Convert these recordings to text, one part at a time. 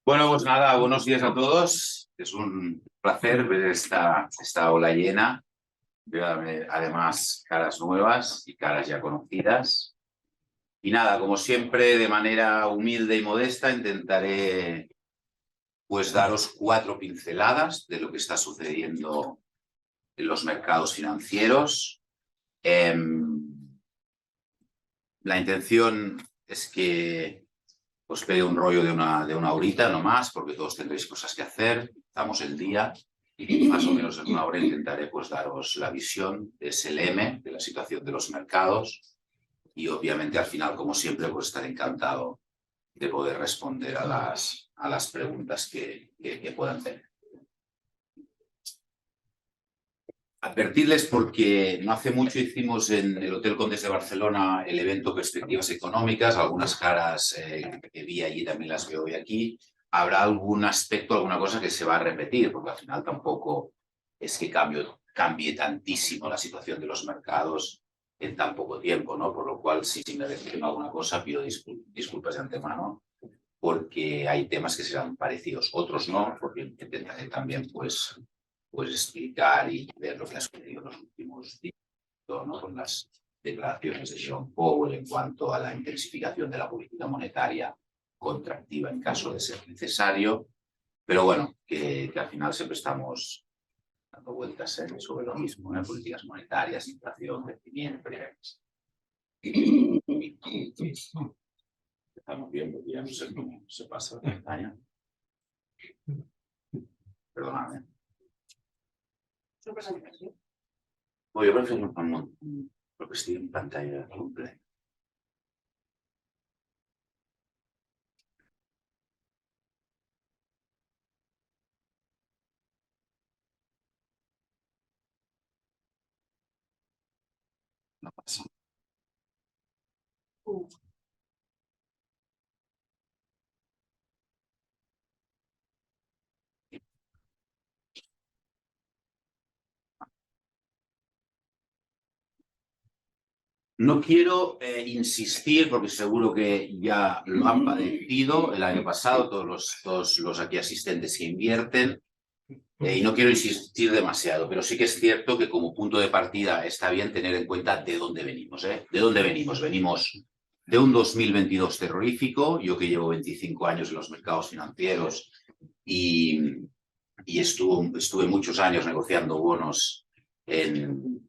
Bueno, pues nada, buenos días a todos. Es un placer ver esta ola llena. Veo además caras nuevas y caras ya conocidas. Y nada, como siempre, de manera humilde y modesta, intentaré pues daros 4 pinceladas de lo que está sucediendo en los mercados financieros. La intención es que os pegue un rollo de una horita, no más, porque todos tendréis cosas que hacer. Estamos el día y más o menos en una hora intentaré pues daros la visión de SLM, de la situación de los mercados y obviamente al final, como siempre, pues estaré encantado de poder responder a las preguntas que puedan tener. Advertirles porque no hace mucho hicimos en el Hotel Condes de Barcelona el evento Perspectivas Económicas, algunas caras que vi allí también las veo hoy aquí. Habrá algún aspecto, alguna cosa que se va a repetir, porque al final tampoco es que cambie tantísimo la situación de los mercados en tan poco tiempo, ¿no? Por lo cual, si me refiero a alguna cosa, pido disculpas de antemano, porque hay temas que serán parecidos, otros no, porque intentaré también pues explicar y ver lo que ha sucedido en los últimos días, ¿no? Con las declaraciones de Jerome Powell en cuanto a la intensificación de la política monetaria contractiva en caso de ser necesario. Pero bueno, que al final siempre estamos dando vueltas sobre lo mismo, políticas monetarias, inflación, crecimiento. Estamos viendo que ya no sé cómo se pasa la pantalla. Perdóname. Oye, yo prefiero porque estoy en pantalla completa. No pasa. No quiero insistir, porque seguro que ya lo han padecido el año pasado, todos los aquí asistentes que invierten, y no quiero insistir demasiado, pero sí que es cierto que como punto de partida está bien tener en cuenta de dónde venimos. ¿De dónde venimos? Venimos de un 2022 terrorífico, yo que llevo 25 años en los mercados financieros y estuve muchos años negociando bonos en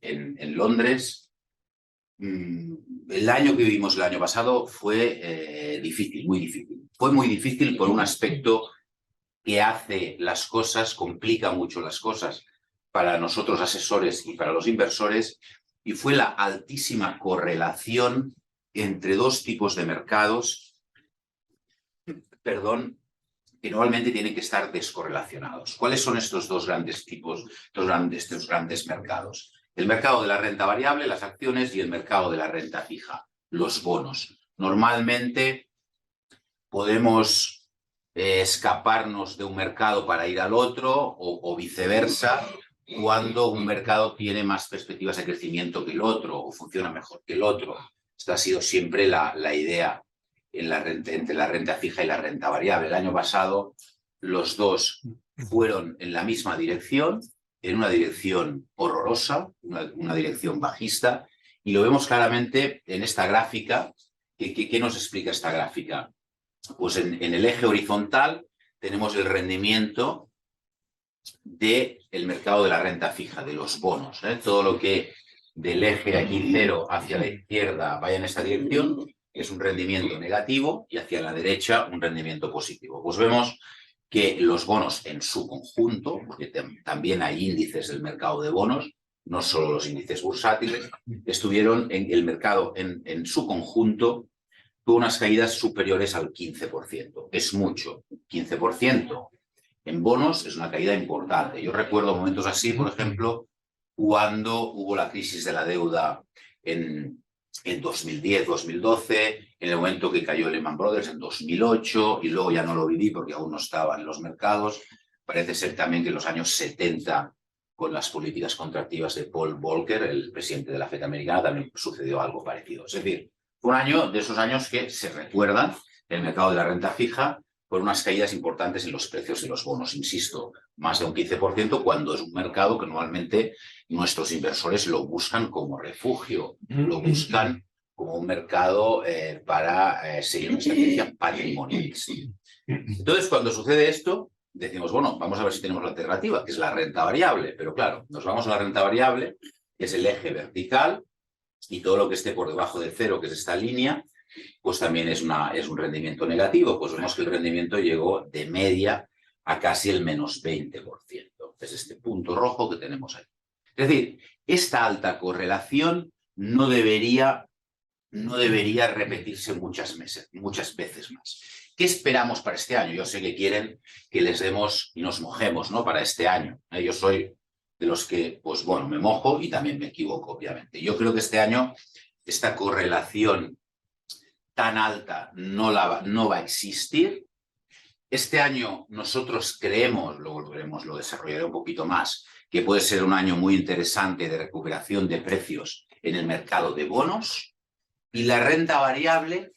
Londres. El año que vivimos el año pasado fue difícil, muy difícil. Fue muy difícil por un aspecto que hace las cosas, complica mucho las cosas para nosotros asesores y para los inversores, y fue la altísima correlación entre dos tipos de mercados, que normalmente tienen que estar descorrelacionados. ¿Cuáles son estos dos grandes tipos, estos grandes mercados? El mercado de la renta variable, las acciones, y el mercado de la renta fija, los bonos. Normalmente podemos escaparnos de un mercado para ir al otro o viceversa, cuando un mercado tiene más perspectivas de crecimiento que el otro o funciona mejor que el otro. Esta ha sido siempre la idea entre la renta fija y la renta variable. El año pasado los dos fueron en la misma dirección, en una dirección horrorosa, una dirección bajista, y lo vemos claramente en esta gráfica. ¿Qué nos explica esta gráfica? Pues en el eje horizontal tenemos el rendimiento del mercado de la renta fija, de los bonos. Todo lo que del eje aquí 0 hacia la izquierda vaya en esta dirección es un rendimiento negativo, y hacia la derecha un rendimiento positivo. Pues vemos que los bonos en su conjunto, porque también hay índices del mercado de bonos, no solo los índices bursátiles, estuvieron en el mercado en su conjunto, tuvo unas caídas superiores al 15%. Es mucho. 15% en bonos es una caída importante. Yo recuerdo momentos así, por ejemplo, cuando hubo la crisis de la deuda en 2010, 2012, en el momento que cayó Lehman Brothers en 2008, y luego ya no lo viví porque aún no estaba en los mercados. Parece ser también que en los años 70, con las políticas contractivas de Paul Volcker, el presidente de la Fed americana, también sucedió algo parecido. Es decir, fue un año de esos años que se recuerdan. El mercado de la renta fija por unas caídas importantes en los precios de los bonos, insisto, más de un 15%, cuando es un mercado que normalmente nuestros inversores lo buscan como refugio, lo buscan como un mercado para seguir una estrategia patrimonialista. Entonces, cuando sucede esto, decimos, bueno, vamos a ver si tenemos la alternativa, que es la renta variable, pero claro, nos vamos a la renta variable, que es el eje vertical, y todo lo que esté por debajo de cero, que es esta línea, pues también es un rendimiento negativo. Pues vemos que el rendimiento llegó de media a casi el menos 20%. Es este punto rojo que tenemos ahí. Es decir, esta alta correlación no debería repetirse muchas veces más. ¿Qué esperamos para este año? Yo sé que quieren que les demos y nos mojemos, ¿no? Para este año. Yo soy de los que, pues bueno, me mojo y también me equivoco, obviamente. Yo creo que este año esta correlación tan alta no va a existir. Este año nosotros creemos, luego lo desarrollaré un poquito más, que puede ser un año muy interesante de recuperación de precios en el mercado de bonos. Y la renta variable,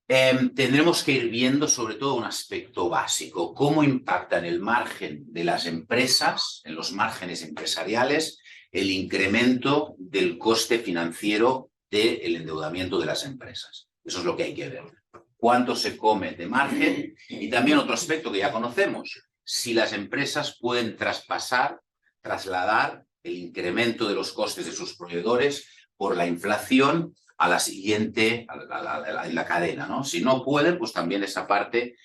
tendremos que ir viendo sobre todo un aspecto básico, cómo impacta en el margen de las empresas, en los márgenes empresariales, el incremento del coste financiero del endeudamiento de las empresas. Eso es lo que hay que ver. Cuánto se come de margen y también otro aspecto que ya conocemos, si las empresas pueden trasladar el incremento de los costes de sus proveedores por la inflación a la siguiente, en la cadena, ¿no? Si no pueden, pues también esa parte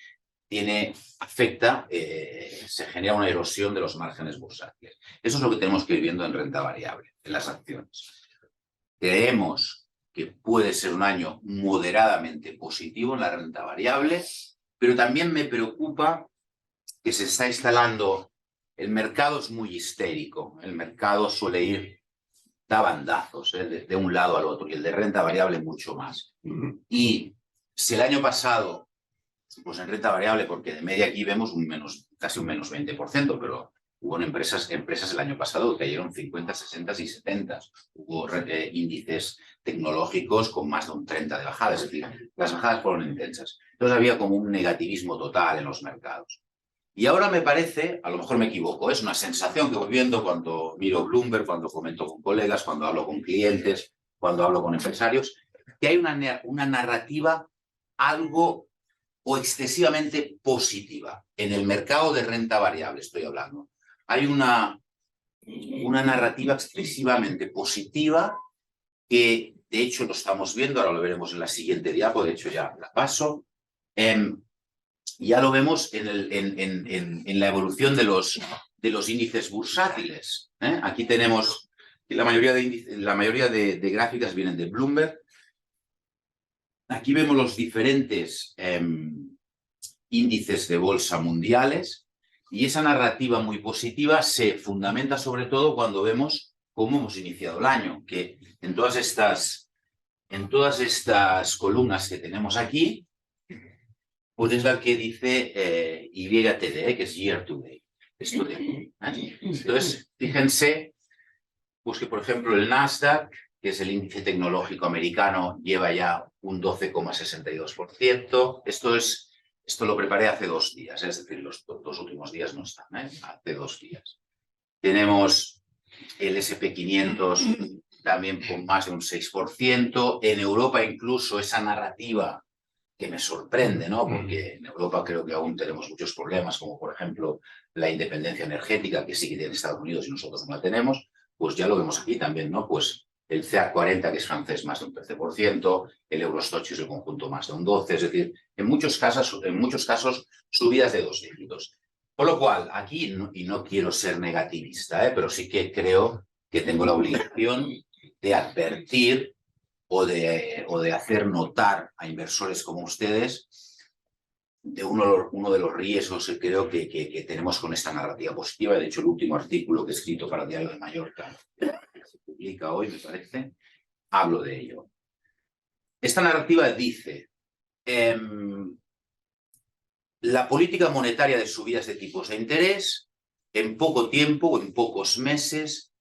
afecta, se genera una erosión de los márgenes bursátiles. Eso es lo que tenemos que ir viendo en renta variable, en las acciones. Creemos que puede ser un año moderadamente positivo en la renta variable, pero también me preocupa que se está instalando, el mercado es muy histérico, el mercado suele ir, da bandazos de un lado al otro, y el de renta variable mucho más. Y si el año pasado, pues en renta variable, porque de media aquí vemos casi un menos 20%, pero hubo empresas el año pasado que cayeron 50, 60 y 70. Hubo índices tecnológicos con más de un 30 de bajada, es decir, las bajadas fueron intensas. Entonces había como un negativismo total en los mercados. Y ahora me parece, a lo mejor me equivoco, es una sensación que voy viendo cuando miro Bloomberg, cuando comento con colegas, cuando hablo con clientes, cuando hablo con empresarios, que hay una narrativa algo o excesivamente positiva en el mercado de renta variable, estoy hablando. Hay una narrativa excesivamente positiva que, de hecho, lo estamos viendo, ahora lo veremos en la siguiente diapo, de hecho ya la paso. Ya lo vemos en la evolución de los índices bursátiles. Aquí tenemos, la mayoría de gráficas vienen de Bloomberg. Aquí vemos los diferentes índices de bolsa mundiales y esa narrativa muy positiva se fundamenta sobre todo cuando vemos cómo hemos iniciado el año, que en todas estas columnas que tenemos aquí, pues es la que dice YTD, que es Year to Date. Esto de aquí, Entonces, fíjense, pues que por ejemplo el Nasdaq, que es el índice tecnológico americano, lleva ya un 12,62%. Esto lo preparé hace 2 días, es decir, los 2 últimos días no están, hace 2 días. Tenemos el S&P 500 también con más de un 6%. En Europa incluso esa narrativa que me sorprende, ¿no? Porque en Europa creo que aún tenemos muchos problemas, como por ejemplo la independencia energética, que sí que tiene Estados Unidos y nosotros no la tenemos, pues ya lo vemos aquí también, ¿no? Pues el CAC 40, que es francés, más de un 13%, el Eurostoxx es el conjunto más de un 12%, es decir, en muchos casos subidas de 2 dígitos. Por lo cual, aquí, y no quiero ser negativista, pero sí que creo que tengo la obligación de advertir o de hacer notar a inversores como ustedes de uno de los riesgos que creo que tenemos con esta narrativa positiva. De hecho, el último artículo que he escrito para el Diario de Mallorca, que se publica hoy, me parece, hablo de ello. Esta narrativa dice, la política monetaria de subidas de tipos de interés en poco tiempo o en pocos meses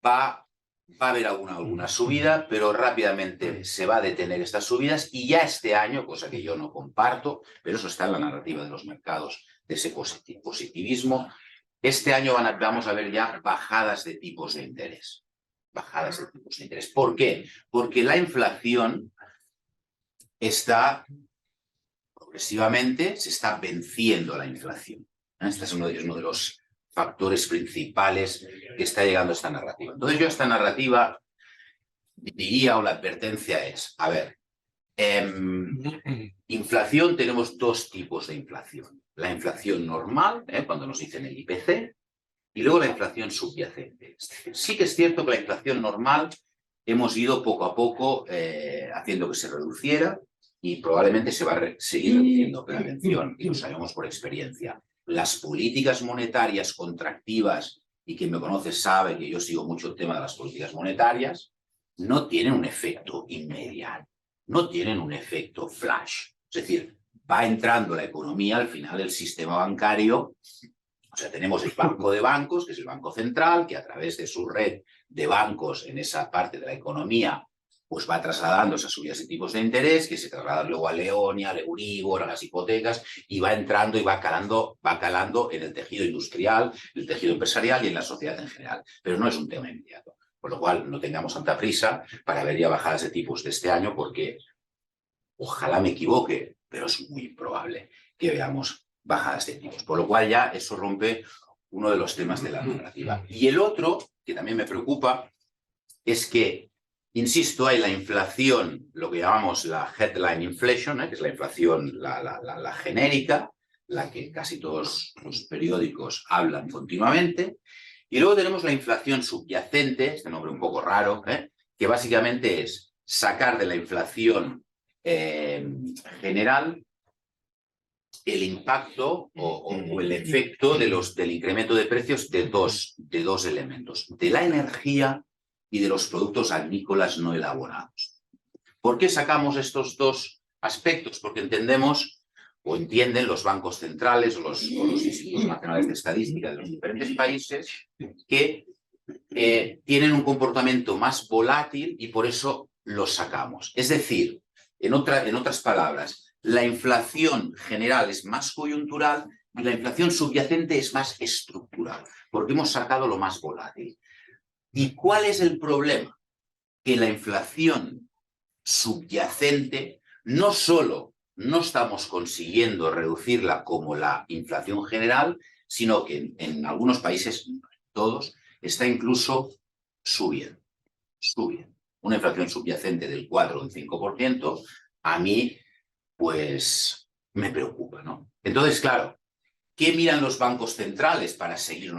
va Va a haber alguna subida, pero rápidamente se va a detener estas subidas y ya este año, cosa que yo no comparto, pero eso está en la narrativa de los mercados, de ese positivismo, este año vamos a ver ya bajadas de tipos de interés. Bajadas de tipos de interés. ¿Por qué? Porque la inflación está progresivamente, se está venciendo la inflación. Este es uno de los factores principales que está llegando a esta narrativa. Entonces yo esta narrativa diría, o la advertencia es, a ver, inflación, tenemos dos tipos de inflación. La inflación normal, cuando nos dicen el IPC, y luego la inflación subyacente. Sí que es cierto que la inflación normal hemos ido poco a poco haciendo que se reduciera y probablemente se va a seguir reduciendo, pero atención, y lo sabemos por experiencia, las políticas monetarias contractivas, y quien me conoce sabe que yo sigo mucho el tema de las políticas monetarias, no tienen un efecto inmediato, no tienen un efecto flash. Es decir, va entrando la economía, al final el sistema bancario, o sea, tenemos el banco de bancos, que es el Banco Central, que a través de su red de bancos en esa parte de la economía, pues va trasladando esas subidas de tipos de interés, que se trasladan luego a Leonia, al Euribor, a las hipotecas, y va entrando y va calando en el tejido industrial, el tejido empresarial y en la sociedad en general. Pero no es un tema inmediato. Por lo cual, no tengamos tanta prisa para ver ya bajadas de tipos de este año, porque ojalá me equivoque, pero es muy improbable que veamos bajadas de tipos. Por lo cual ya eso rompe uno de los temas de la narrativa. Y el otro, que también me preocupa, es que, insisto, hay la inflación, lo que llamamos la headline inflation, que es la inflación, la genérica, la que casi todos los periódicos hablan continuamente. Y luego tenemos la inflación subyacente, este nombre un poco raro, que básicamente es sacar de la inflación general el impacto o el efecto del incremento de precios de dos elementos, de la energía y de los productos agrícolas no elaborados. ¿Por qué sacamos estos dos aspectos? Porque entendemos o entienden los bancos centrales o los institutos nacionales de estadística de los diferentes países que tienen un comportamiento más volátil y por eso los sacamos. Es decir, en otras palabras, la inflación general es más coyuntural y la inflación subyacente es más estructural, porque hemos sacado lo más volátil. ¿Y cuál es el problema? Que la inflación subyacente no solo no estamos consiguiendo reducirla como la inflación general, sino que en algunos países, todos, está incluso subiendo. Una inflación subyacente del 4 o del 5%, a mí, pues, me preocupa, ¿no? Entonces, claro, ¿qué miran los bancos centrales para seguir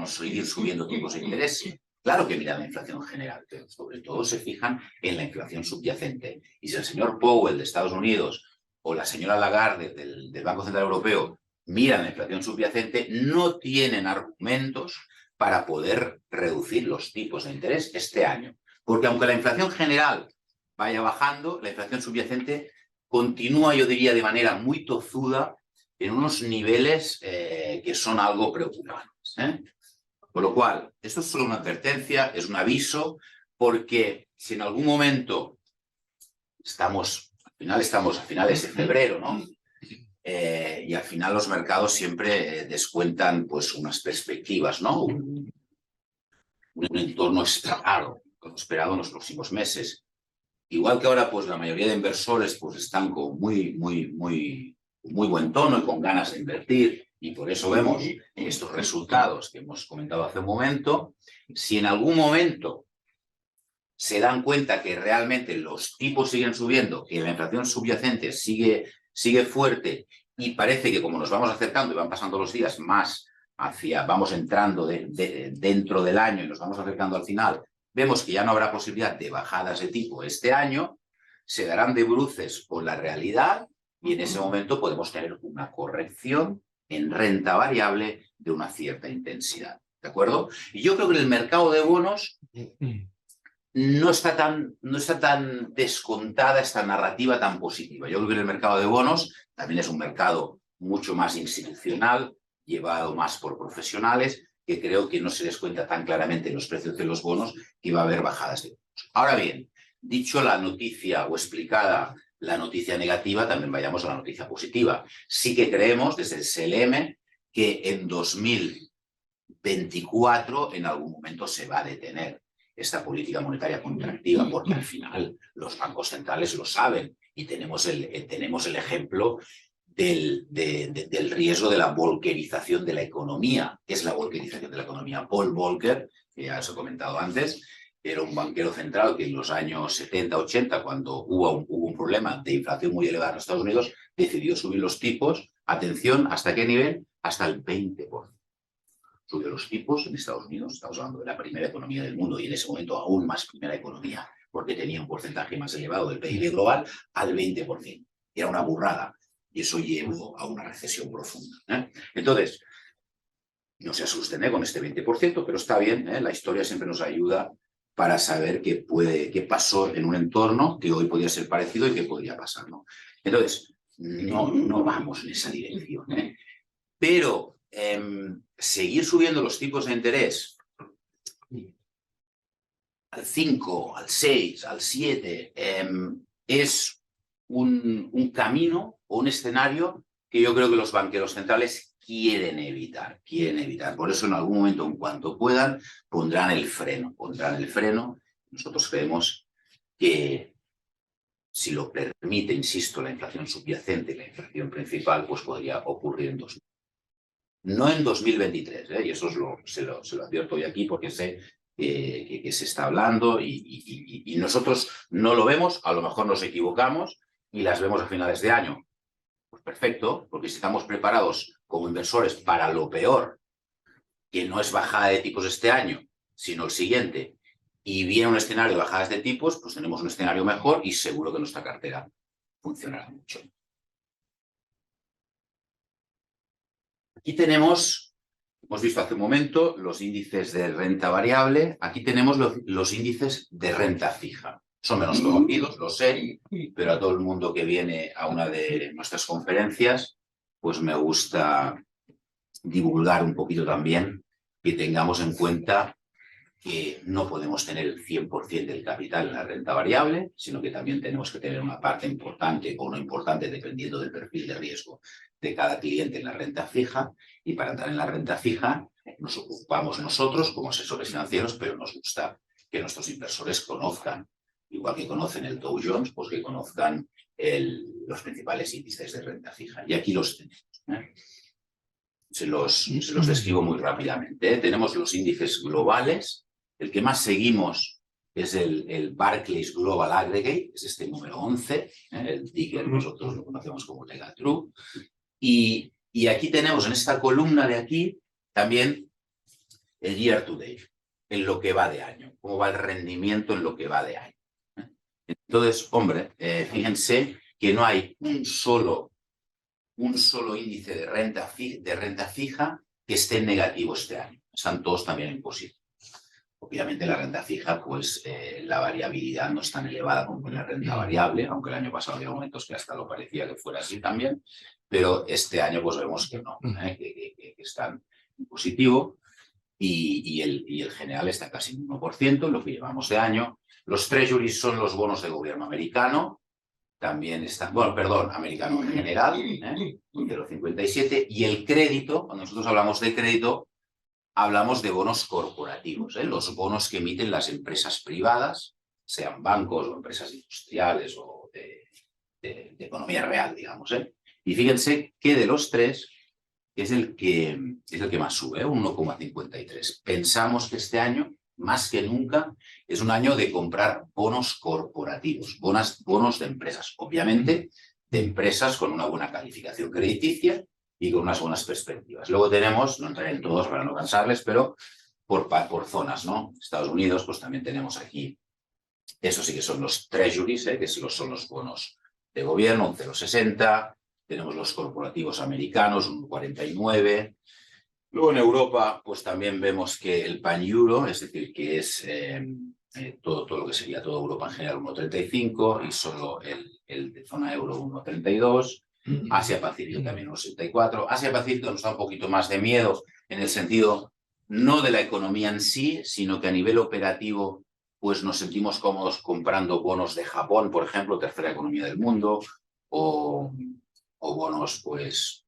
subiendo tipos de interés? Claro que miran la inflación general, pero sobre todo se fijan en la inflación subyacente. Y si el señor Powell de Estados Unidos o la señora Lagarde del Banco Central Europeo miran la inflación subyacente, no tienen argumentos para poder reducir los tipos de interés este año. Porque aunque la inflación general vaya bajando, la inflación subyacente continúa, yo diría, de manera muy tozuda en unos niveles que son algo preocupantes. Por lo cual, esto es solo una advertencia, es un aviso, porque si en algún momento estamos a finales de febrero, ¿no? Y al final los mercados siempre descuentan pues unas perspectivas, ¿no? Un entorno esperado en los próximos meses. Igual que ahora, pues la mayoría de inversores pues están con muy buen tono y con ganas de invertir, y por eso vemos estos resultados que hemos comentado hace un momento. Si en algún momento se dan cuenta que realmente los tipos siguen subiendo, que la inflación subyacente sigue fuerte, y parece que como nos vamos acercando y van pasando los días más vamos entrando dentro del año y nos vamos acercando al final, vemos que ya no habrá posibilidad de bajadas de tipo este año, se darán de bruces con la realidad y en ese momento podemos tener una corrección en renta variable de una cierta intensidad. ¿De acuerdo? Y yo creo que en el mercado de bonos no está tan descontada esta narrativa tan positiva. Yo creo que en el mercado de bonos también es un mercado mucho más institucional, llevado más por profesionales, que creo que no se les cuenta tan claramente en los precios de los bonos que va a haber bajadas de bonos. Ahora bien, dicho la noticia o explicada la noticia negativa, también vayamos a la noticia positiva. Sí que creemos desde el CLM que en 2024 en algún momento se va a detener esta política monetaria contractiva, porque al final los bancos centrales lo saben y tenemos el ejemplo del riesgo de la volkerización de la economía. ¿Qué es la volkerización de la economía? Paul Volcker, que ya os he comentado antes, era un banquero central que en los años 70-80, cuando hubo un problema de inflación muy elevada en Estados Unidos, decidió subir los tipos. Atención, ¿hasta qué nivel? Hasta el 20%. Subió los tipos en Estados Unidos, estamos hablando de la primera economía del mundo y en ese momento aún más primera economía, porque tenía un porcentaje más elevado del PIB global, al 20%. Era una burrada y eso llevó a una recesión profunda. Entonces, no se asusten con este 20%, pero está bien, la historia siempre nos ayuda para saber qué pasó en un entorno que hoy podría ser parecido y qué podría pasar, ¿no? Entonces, no vamos en esa dirección, pero seguir subiendo los tipos de interés al 5, al 6, al 7, es un camino o un escenario que yo creo que los banqueros centrales quieren evitar. Por eso en algún momento, en cuanto puedan, pondrán el freno. Nosotros creemos que si lo permite, insisto, la inflación subyacente y la inflación principal, pues podría ocurrir en 2023. No en 2023, y eso se lo advierto hoy aquí porque sé que se está hablando y nosotros no lo vemos, a lo mejor nos equivocamos y las vemos a finales de año. Pues perfecto, porque si estamos preparados como inversores para lo peor, que no es bajada de tipos este año, sino el siguiente, y viene un escenario de bajadas de tipos, pues tenemos un escenario mejor y seguro que nuestra cartera funcionará mucho. Aquí tenemos, hemos visto hace un momento, los índices de renta variable. Aquí tenemos los índices de renta fija. Son menos conocidos, lo sé, pero a todo el mundo que viene a una de nuestras conferencias, pues me gusta divulgar un poquito también que tengamos en cuenta que no podemos tener el 100% del capital en la renta variable, sino que también tenemos que tener una parte importante o no importante, dependiendo del perfil de riesgo de cada cliente en la renta fija. Y para entrar en la renta fija nos ocupamos nosotros como asesores financieros, pero nos gusta que nuestros inversores conozcan, igual que conocen el Dow Jones, pues que conozcan los principales índices de renta fija. Y aquí los tenemos. Se los describo muy rápidamente. Tenemos los índices globales. El que más seguimos es el Barclays Global Aggregate, es este número 11, el ticker nosotros lo conocemos como Lega True. Y aquí tenemos en esta columna de aquí también el year to date, en lo que va de año, cómo va el rendimiento en lo que va de año. Entonces, hombre, fíjense que no hay un solo índice de renta fija que esté en negativo este año. Están todos también en positivo. Obviamente la renta fija, pues la variabilidad no es tan elevada como en la renta variable, aunque el año pasado había momentos que hasta lo parecía que fuera así también, pero este año pues vemos que no, que están en positivo y el general está casi en 1% en lo que llevamos de año. Los treasuries son los bonos de gobierno americano, también están, bueno, perdón, americano en general, 0,57, y el crédito, cuando nosotros hablamos de crédito, hablamos de bonos corporativos, los bonos que emiten las empresas privadas, sean bancos o empresas industriales o de economía real, digamos. Y fíjense que de los tres es el que más sube, un 1,53. Pensamos que este año, más que nunca, es un año de comprar bonos corporativos, bonos de empresas, obviamente de empresas con una buena calificación crediticia y con unas buenas perspectivas. Luego tenemos, no entraré en todos para no cansarles, pero por zonas, ¿no? Estados Unidos, pues también tenemos aquí, eso sí que son los treasuries, que son los bonos de gobierno, un 0,60, tenemos los corporativos americanos, un 49. Luego en Europa, pues también vemos que el pan-euro, es decir, que es todo lo que sería toda Europa en general, 1,35, y solo el de zona euro, 1,32. Asia-Pacífico también 1,64. Asia-Pacífico nos da un poquito más de miedo en el sentido no de la economía en sí, sino que a nivel operativo pues nos sentimos cómodos comprando bonos de Japón, por ejemplo, tercera economía del mundo, o bonos pues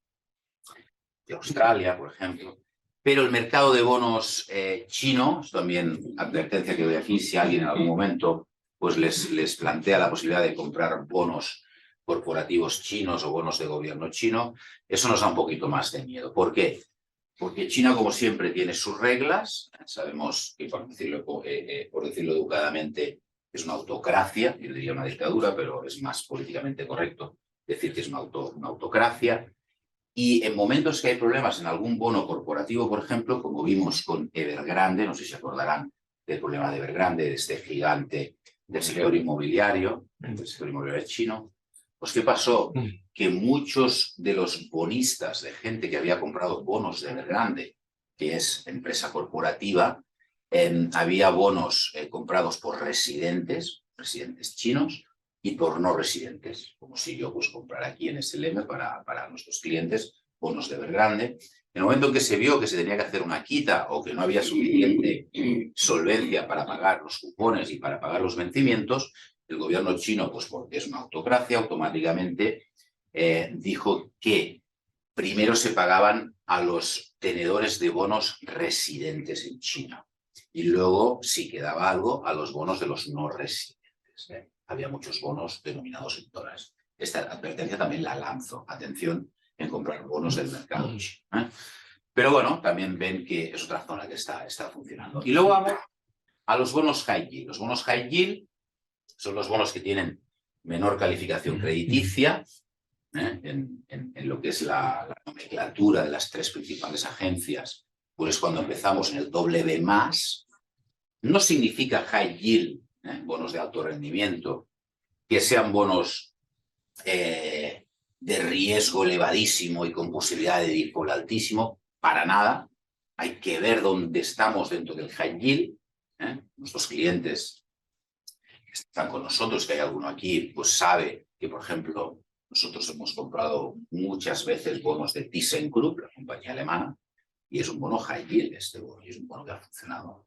de Australia, por ejemplo. Pero el mercado de bonos chino, es también advertencia que doy aquí, si alguien en algún momento pues les plantea la posibilidad de comprar bonos corporativos chinos o bonos de gobierno chino, eso nos da un poquito más de miedo. ¿Por qué? Porque China, como siempre, tiene sus reglas. Sabemos que, por decirlo educadamente, es una autocracia, yo diría una dictadura, pero es más políticamente correcto decir que es una autocracia. Y en momentos que hay problemas en algún bono corporativo, por ejemplo, como vimos con Evergrande, no sé si se acordarán del problema de Evergrande, de este gigante del sector inmobiliario chino, pues ¿qué pasó? Que muchos de los bonistas, de gente que había comprado bonos de Evergrande, que es empresa corporativa, había bonos comprados por residentes chinos, y por no residentes, como si yo pues comprara aquí en SLM para nuestros clientes bonos de Evergrande. En el momento en que se vio que se tenía que hacer una quita o que no había suficiente solvencia para pagar los cupones y para pagar los vencimientos, el gobierno chino, pues porque es una autocracia, automáticamente dijo que primero se pagaban a los tenedores de bonos residentes en China y luego, si quedaba algo, a los bonos de los no residentes. Había muchos bonos denominados en dólares. Esta advertencia también la lanzo. Atención en comprar bonos del mercado chino. Pero bueno, también ven que es otra zona que está funcionando. Y luego vamos a los bonos high yield. Los bonos high yield son los bonos que tienen menor calificación crediticia, en lo que es la nomenclatura de las tres principales agencias, pues cuando empezamos en el B+, no significa high yield, bonos de alto rendimiento, que sean bonos de riesgo elevadísimo y con posibilidad de default altísimo, para nada. Hay que ver dónde estamos dentro del high yield. Nuestros clientes que están con nosotros, que hay alguno aquí, pues sabe que, por ejemplo, nosotros hemos comprado muchas veces bonos de ThyssenKrupp, la compañía alemana, y es un bono high yield este bono, y es un bono que ha funcionado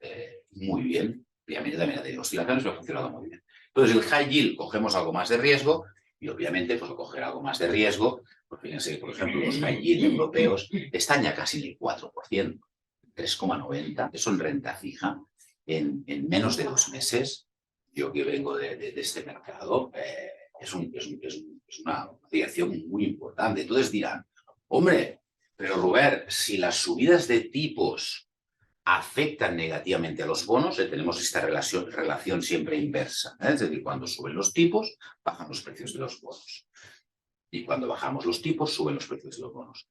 muy bien. Obviamente también ha tenido oscilaciones, pero ha funcionado muy bien. Entonces, el high yield cogemos algo más de riesgo y obviamente pues coger algo más de riesgo, pues fíjense que, por ejemplo, los high yield europeos están ya casi en el 4%, 3,90%, eso en renta fija, en menos de 2 meses. Yo que vengo de este mercado, es una dirección muy importante. Entonces dirán, hombre, pero Robert, si las subidas de tipos afectan negativamente a los bonos, tenemos esta relación siempre inversa. Es decir, cuando suben los tipos, bajan los precios de los bonos. Y cuando bajamos los tipos, suben los precios de los bonos.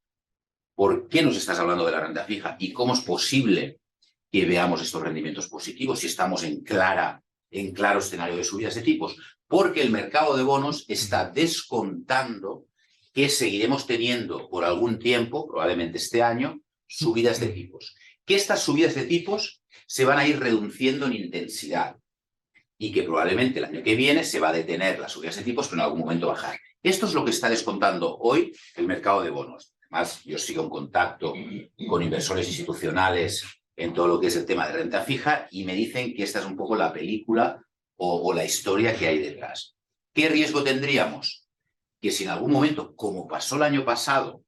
¿Por qué nos estás hablando de la renta fija? ¿Y cómo es posible que veamos estos rendimientos positivos si estamos en claro escenario de subidas de tipos? Porque el mercado de bonos está descontando que seguiremos teniendo por algún tiempo, probablemente este año, subidas de tipos. Que estas subidas de tipos se van a ir reduciendo en intensidad y que probablemente el año que viene se va a detener las subidas de tipos, pero en algún momento bajar. Esto es lo que está descontando hoy el mercado de bonos. Además, yo sigo en contacto con inversores institucionales en todo lo que es el tema de renta fija y me dicen que esta es un poco la película o la historia que hay detrás. ¿Qué riesgo tendríamos? Que si en algún momento, como pasó el año pasado,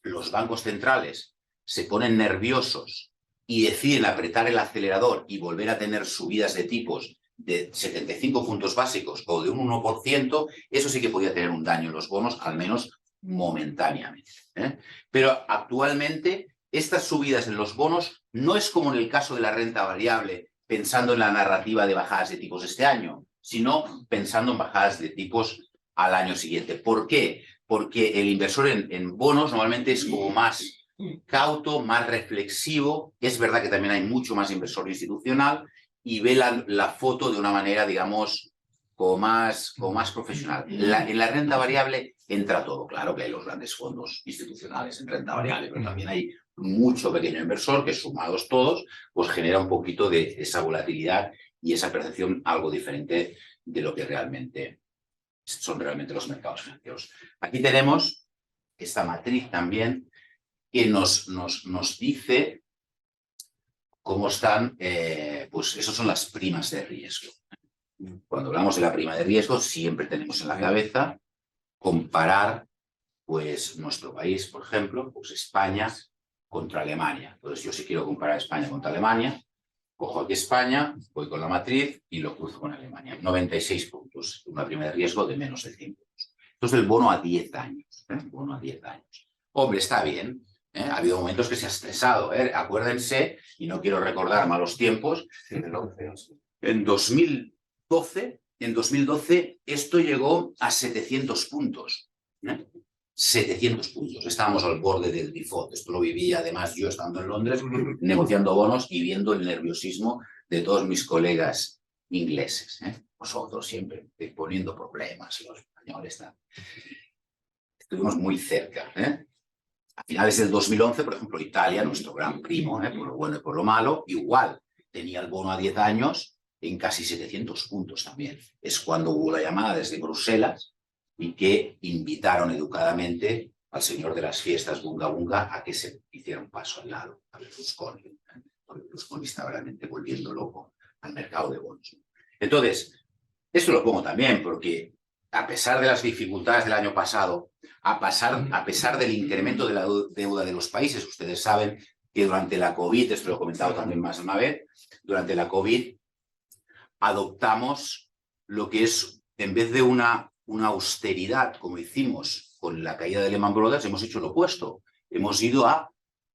los bancos centrales se ponen nerviosos y deciden apretar el acelerador y volver a tener subidas de tipos de 75 puntos básicos o de un 1%, eso sí que podría tener un daño en los bonos, al menos momentáneamente. Pero actualmente estas subidas en los bonos no es como en el caso de la renta variable, pensando en la narrativa de bajadas de tipos este año, sino pensando en bajadas de tipos al año siguiente. ¿Por qué? Porque el inversor en bonos normalmente es como más cauto, más reflexivo. Es verdad que también hay mucho más inversor institucional y ve la foto de una manera, digamos, como más profesional. En la renta variable entra todo. Claro que hay los grandes fondos institucionales en renta variable, pero también hay mucho pequeño inversor que, sumados todos, pues genera un poquito de esa volatilidad y esa percepción algo diferente de lo que son realmente los mercados financieros. Aquí tenemos esta matriz también que nos dice cómo están, pues esas son las primas de riesgo. Cuando hablamos de la prima de riesgo, siempre tenemos en la cabeza comparar pues nuestro país, por ejemplo, pues España contra Alemania. Entonces yo si quiero comparar España contra Alemania, cojo aquí España, voy con la matriz y lo cruzo con Alemania. 96 puntos, una prima de riesgo de menos de 100 puntos. Entonces el bono a 10 años. Bono a 10 años. Hombre, está bien. Ha habido momentos que se ha estresado. Acuérdense, y no quiero recordar malos tiempos, en 2012 esto llegó a 700 puntos. 700 puntos. Estábamos al borde del default. Esto lo viví además yo estando en Londres, negociando bonos y viendo el nerviosismo de todos mis colegas ingleses. Nosotros siempre poniendo problemas, los españoles. Estuvimos muy cerca. A finales del 2011, por ejemplo, Italia, nuestro gran primo, por lo bueno y por lo malo, igual tenía el bono a 10 años en casi 700 puntos también. Es cuando hubo la llamada desde Bruselas y que invitaron educadamente al señor de las fiestas Bunga Bunga a que se hiciera un paso al lado, a Berlusconi. Porque Berlusconi estaba realmente volviendo loco al mercado de bonos. Entonces, esto lo pongo también porque a pesar de las dificultades del año pasado, a pesar del incremento de la deuda de los países, ustedes saben que durante la COVID, esto lo he comentado también más de una vez, durante la COVID adoptamos lo que es, en vez de una austeridad como hicimos con la caída de Lehman Brothers, hemos hecho lo opuesto. Hemos ido a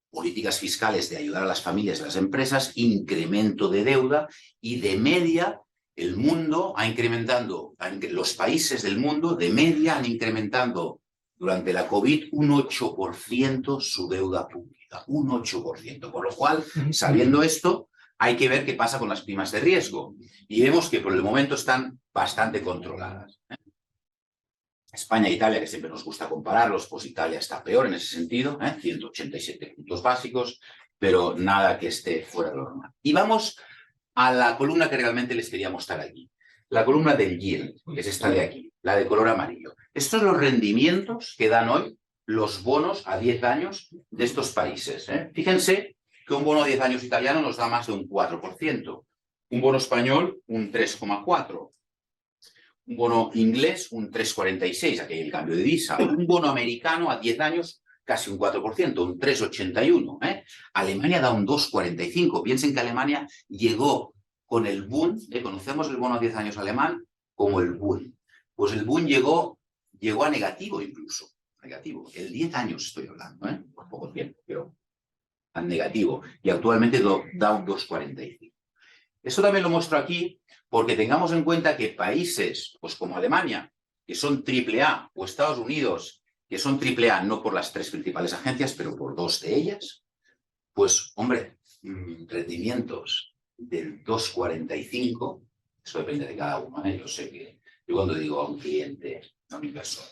políticas fiscales de ayudar a las familias y las empresas, incremento de deuda y de media el mundo ha incrementado, los países del mundo de media han incrementado durante la COVID un 8% su deuda pública, un 8%. Por lo cual, sabiendo esto, hay que ver qué pasa con las primas de riesgo. Y vemos que por el momento están bastante controladas. España e Italia, que siempre nos gusta compararlos, pues Italia está peor en ese sentido, 187 puntos básicos, pero nada que esté fuera de lo normal. Y vamos a la columna que realmente les quería mostrar aquí. La columna del yield, que es esta de aquí, la de color amarillo. Estos son los rendimientos que dan hoy los bonos a 10 años de estos países. Fíjense que un bono a 10 años italiano nos da más de un 4%. Un bono español, un 3,4%. Un bono inglés, un 3,46%, aquí hay el cambio de divisa. Un bono americano a 10 años, casi un 4%, un 3,81%. Alemania da un 2,45%. Piensen que Alemania llegó con el boom, conocemos el bono a 10 años alemán como el boom. Pues el boom llegó a negativo incluso. Negativo. El 10 años estoy hablando, por poco tiempo, pero a negativo. Y actualmente da un 2,45%. Esto también lo muestro aquí porque tengamos en cuenta que países pues como Alemania, que son AAA, o Estados Unidos, que son AAA no por las 3 principales agencias, pero por 2 de ellas, pues, hombre, rendimientos del 2,45, eso depende de cada uno. Yo sé que yo cuando digo a un cliente, a un inversor,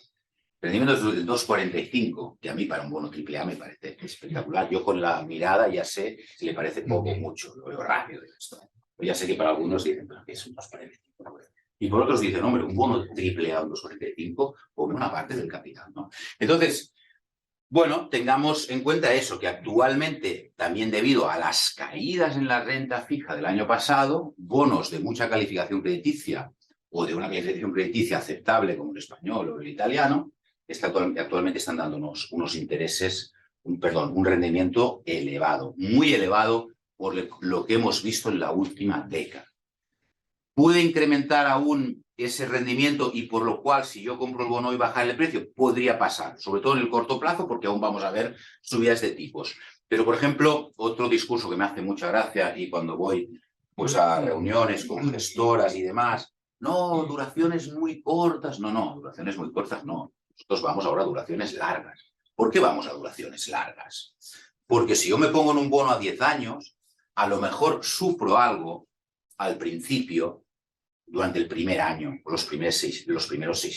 rendimientos del 2,45, que a mí para un bono AAA me parece espectacular. Yo con la mirada ya sé si le parece poco o mucho, lo veo rápido esto. Ya sé que para algunos dicen, pero ¿qué es un 2,45? Y por otros dicen, hombre, un bono AAA, un 2,45, come una parte del capital, ¿no? Entonces, bueno, tengamos en cuenta eso, que actualmente, también debido a las caídas en la renta fija del año pasado, bonos de mucha calificación crediticia o de una calificación crediticia aceptable como el español o el italiano, actualmente están dándonos unos intereses, un rendimiento elevado, muy elevado por lo que hemos visto en la última década. ¿Puede incrementar aún ese rendimiento y por lo cual si yo compro el bono y bajar el precio? Podría pasar, sobre todo en el corto plazo porque aún vamos a ver subidas de tipos. Pero, por ejemplo, otro discurso que me hace mucha gracia y cuando voy pues, a reuniones con gestoras y demás, no, duraciones muy cortas, no, duraciones muy cortas no. Nosotros vamos ahora a duraciones largas. ¿Por qué vamos a duraciones largas? Porque si yo me pongo en un bono a 10 años, a lo mejor sufro algo al principio, durante el primer año, o los primeros 6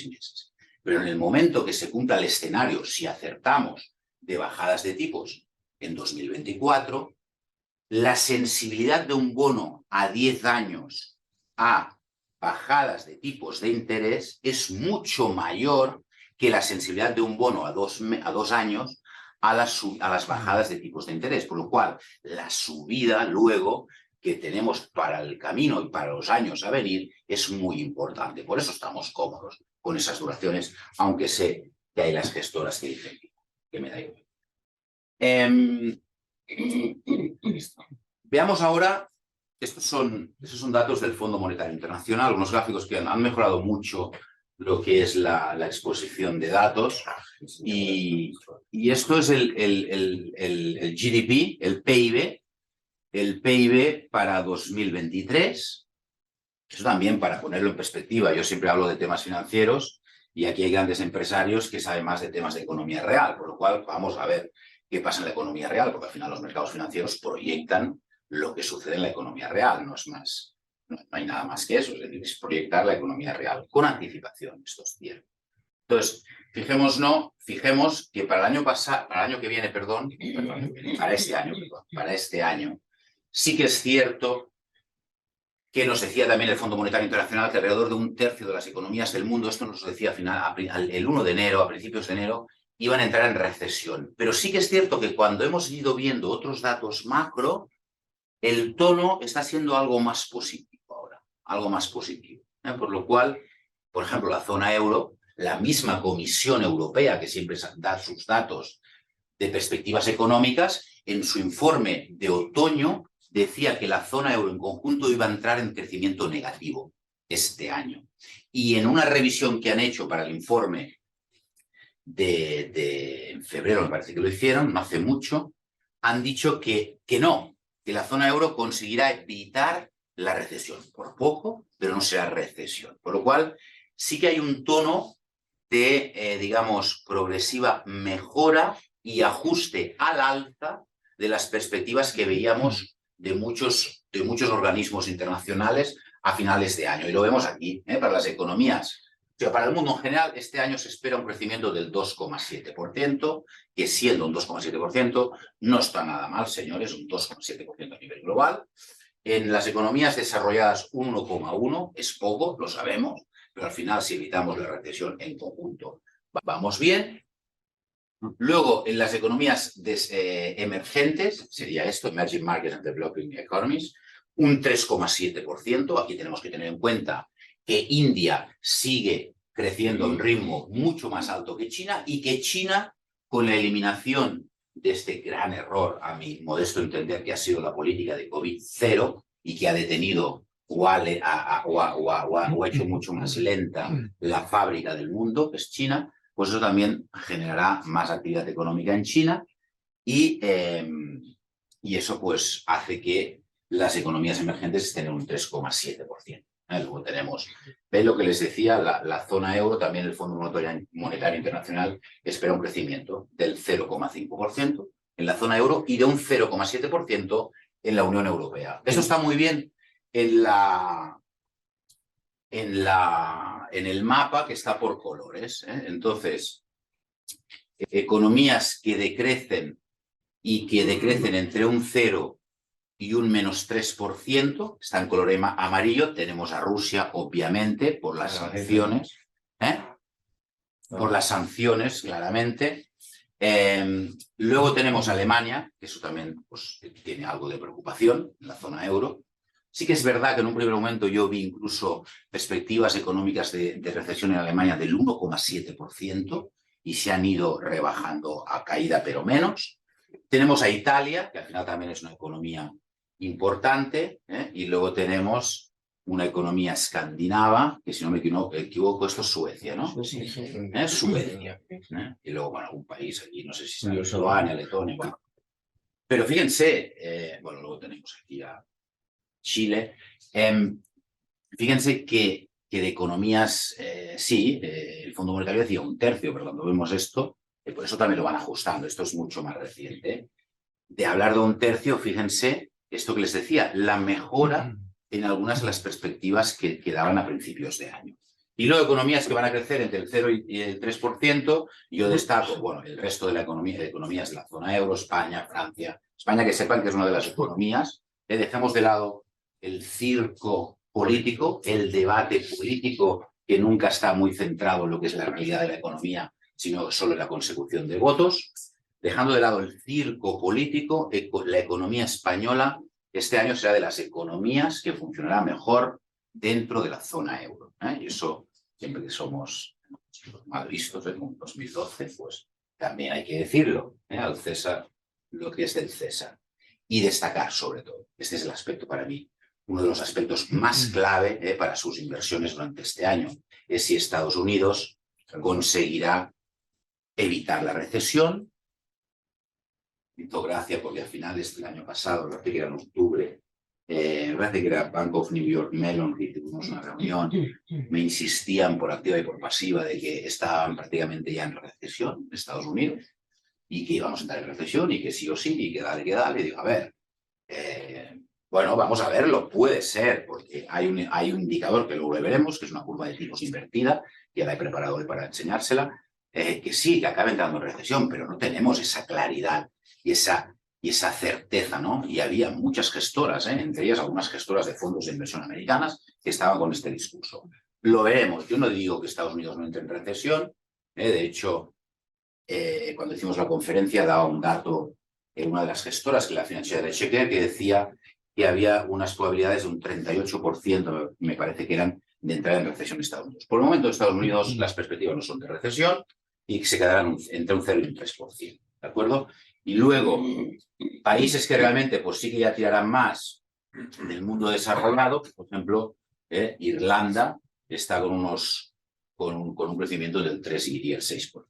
meses. Pero en el momento que se cumpla el escenario, si acertamos de bajadas de tipos en 2024, la sensibilidad de un bono a 10 años a bajadas de tipos de interés es mucho mayor que la sensibilidad de un bono a 2 años a las bajadas de tipos de interés, por lo cual la subida luego que tenemos para el camino y para los años a venir es muy importante. Por eso estamos cómodos con esas duraciones, aunque sé que hay las gestoras que dicen que me da igual. Veamos ahora, esos son datos del Fondo Monetario Internacional, unos gráficos que han mejorado mucho lo que es la exposición de datos, y esto es el GDP, el PIB para 2023. Eso también, para ponerlo en perspectiva, yo siempre hablo de temas financieros y aquí hay grandes empresarios que saben más de temas de economía real, por lo cual vamos a ver qué pasa en la economía real, porque al final los mercados financieros proyectan lo que sucede en la economía real, no es más, no hay nada más que eso, es decir, es proyectar la economía real con anticipación, esto es cierto. Entonces, fijemos que para el año pasado, para el año que viene, para este año, sí que es cierto que nos decía también el Fondo Monetario Internacional que alrededor de un tercio de las economías del mundo, esto nos lo decía el 1 de enero, a principios de enero, iban a entrar en recesión. Pero sí que es cierto que cuando hemos ido viendo otros datos macro, el tono está siendo algo más positivo ahora, algo más positivo. Por lo cual, por ejemplo, la zona euro, la misma Comisión Europea, que siempre da sus datos de perspectivas económicas, en su informe de otoño decía que la zona euro en conjunto iba a entrar en crecimiento negativo este año. Y en una revisión que han hecho para el informe en febrero, me parece que lo hicieron, no hace mucho, han dicho que no, que la zona euro conseguirá evitar la recesión. Por poco, pero no será recesión. Por lo cual, sí que hay un tono de, digamos, progresiva mejora y ajuste al alza de las perspectivas que veíamos de muchos organismos internacionales a finales de año. Y lo vemos aquí, para las economías. O sea, para el mundo en general, este año se espera un crecimiento del 2,7%, que siendo un 2,7% no está nada mal, señores, un 2,7% a nivel global. En las economías desarrolladas, un 1,1% es poco, lo sabemos, pero al final, si evitamos la recesión en conjunto, vamos bien. Luego, en las economías emergentes, sería esto, Emerging Markets and Developing Economies, un 3,7%. Aquí tenemos que tener en cuenta que India sigue creciendo a un ritmo mucho más alto que China y que China, con la eliminación de este gran error, a mi modesto entender, que ha sido la política de COVID-0 y que ha detenido o ha hecho mucho más lenta la fábrica del mundo, que es China, pues eso también generará más actividad económica en China y eso pues hace que las economías emergentes estén en un 3,7%. Luego tenemos, ¿ves lo que les decía? La zona euro, también el Fondo Monetario Internacional espera un crecimiento del 0,5% en la zona euro y de un 0,7% en la Unión Europea. Eso está muy bien en el mapa que está por colores. Entonces, economías que decrecen entre un 0 y un -3%, está en color amarillo. Tenemos a Rusia, obviamente, por las sanciones. Por las sanciones, claramente. Luego tenemos Alemania, que eso también pues, tiene algo de preocupación en la zona euro. Sí que es verdad que en un primer momento yo vi incluso perspectivas económicas de recesión en Alemania del 1,7% y se han ido rebajando a caída, pero menos. Tenemos a Italia, que al final también es una economía importante, y luego tenemos una economía escandinava, que si no me equivoco, esto es Suecia, ¿no? Sí. Suecia. Y luego, bueno, algún país aquí, no sé si es Lituania, Letonia, bueno. Pero fíjense, bueno, luego tenemos aquí a Chile. Fíjense que de economías, sí, el Fondo Monetario decía un tercio, pero cuando vemos esto, por eso también lo van ajustando. Esto es mucho más reciente. De hablar de un tercio, fíjense, esto que les decía, la mejora en algunas de las perspectivas que daban a principios de año. Y luego economías que van a crecer entre el 0 y el 3%, yo destaco, bueno, el resto de la economías de la zona euro, España, Francia. España, que sepan que es una de las economías, dejemos de lado el circo político, el debate político que nunca está muy centrado en lo que es la realidad de la economía, sino solo en la consecución de votos. dejando de lado el circo político, la economía española este año será de las economías que funcionará mejor dentro de la zona euro. Y eso, siempre que somos mal vistos, como en 2012, pues también hay que decirlo, al César lo que es del César. Y destacar, sobre todo, este es el aspecto para mí, uno de los aspectos más clave para sus inversiones durante este año, es si Estados Unidos conseguirá evitar la recesión. Me hizo gracia porque a finales del año pasado, me parece que era en octubre, me parece que era Bank of New York Mellon, que tuvimos una reunión, me insistían por activa y por pasiva de que estaban prácticamente ya en recesión en Estados Unidos y que íbamos a entrar en recesión y que sí o sí, y que dale, que dale. Y digo, a ver, bueno, vamos a verlo, puede ser, porque hay un indicador que luego veremos, que es una curva de tipos invertida, ya la he preparado hoy para enseñársela, que sí, que acaba entrando en recesión, pero no tenemos esa claridad y esa certeza, ¿no? Y había muchas gestoras, entre ellas algunas gestoras de fondos de inversión americanas, que estaban con este discurso. Lo veremos. Yo no digo que Estados Unidos no entre en recesión. De hecho, cuando hicimos la conferencia, daba un dato en una de las gestoras, que la Financial Checker, que decía que había unas probabilidades de un 38%, me parece que eran, de entrar en recesión en Estados Unidos. Por el momento, en Estados Unidos las perspectivas no son de recesión y que se quedarán entre un 0 y un 3%. ¿De acuerdo? Y luego, países que realmente pues sí que ya tirarán más del mundo desarrollado, por ejemplo, Irlanda está con un crecimiento del 3 y el 6%.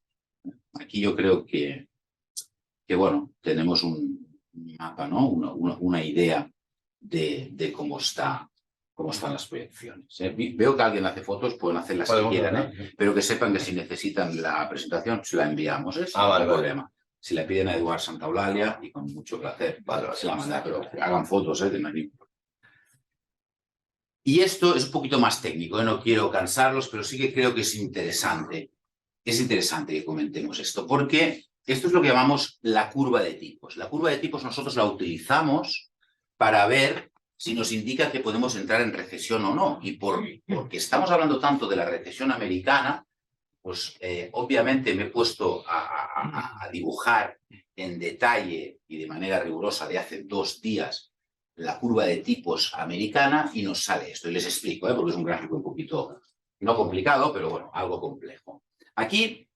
Aquí yo creo que bueno, tenemos un mapa, ¿no? Una idea de cómo están las proyecciones. Veo que alguien hace fotos, pueden hacer las que quieran, pero que sepan que si necesitan la presentación, se la enviamos, sin ningún problema. Si la piden a Eduard Santaolalia, y con mucho placer, se la mandan, pero hagan fotos, de ningún problema. Y esto es un poquito más técnico, no quiero cansarlos, pero sí que creo que es interesante. Es interesante que comentemos esto, porque esto es lo que llamamos la curva de tipos. La curva de tipos nosotros la utilizamos para ver si nos indica que podemos entrar en recesión o no. Y porque estamos hablando tanto de la recesión americana, pues obviamente me he puesto a dibujar en detalle y de manera rigurosa de hace 2 días la curva de tipos americana y nos sale esto. Y les explico, porque es un gráfico un poquito, no complicado, pero bueno, algo complejo. Aquí,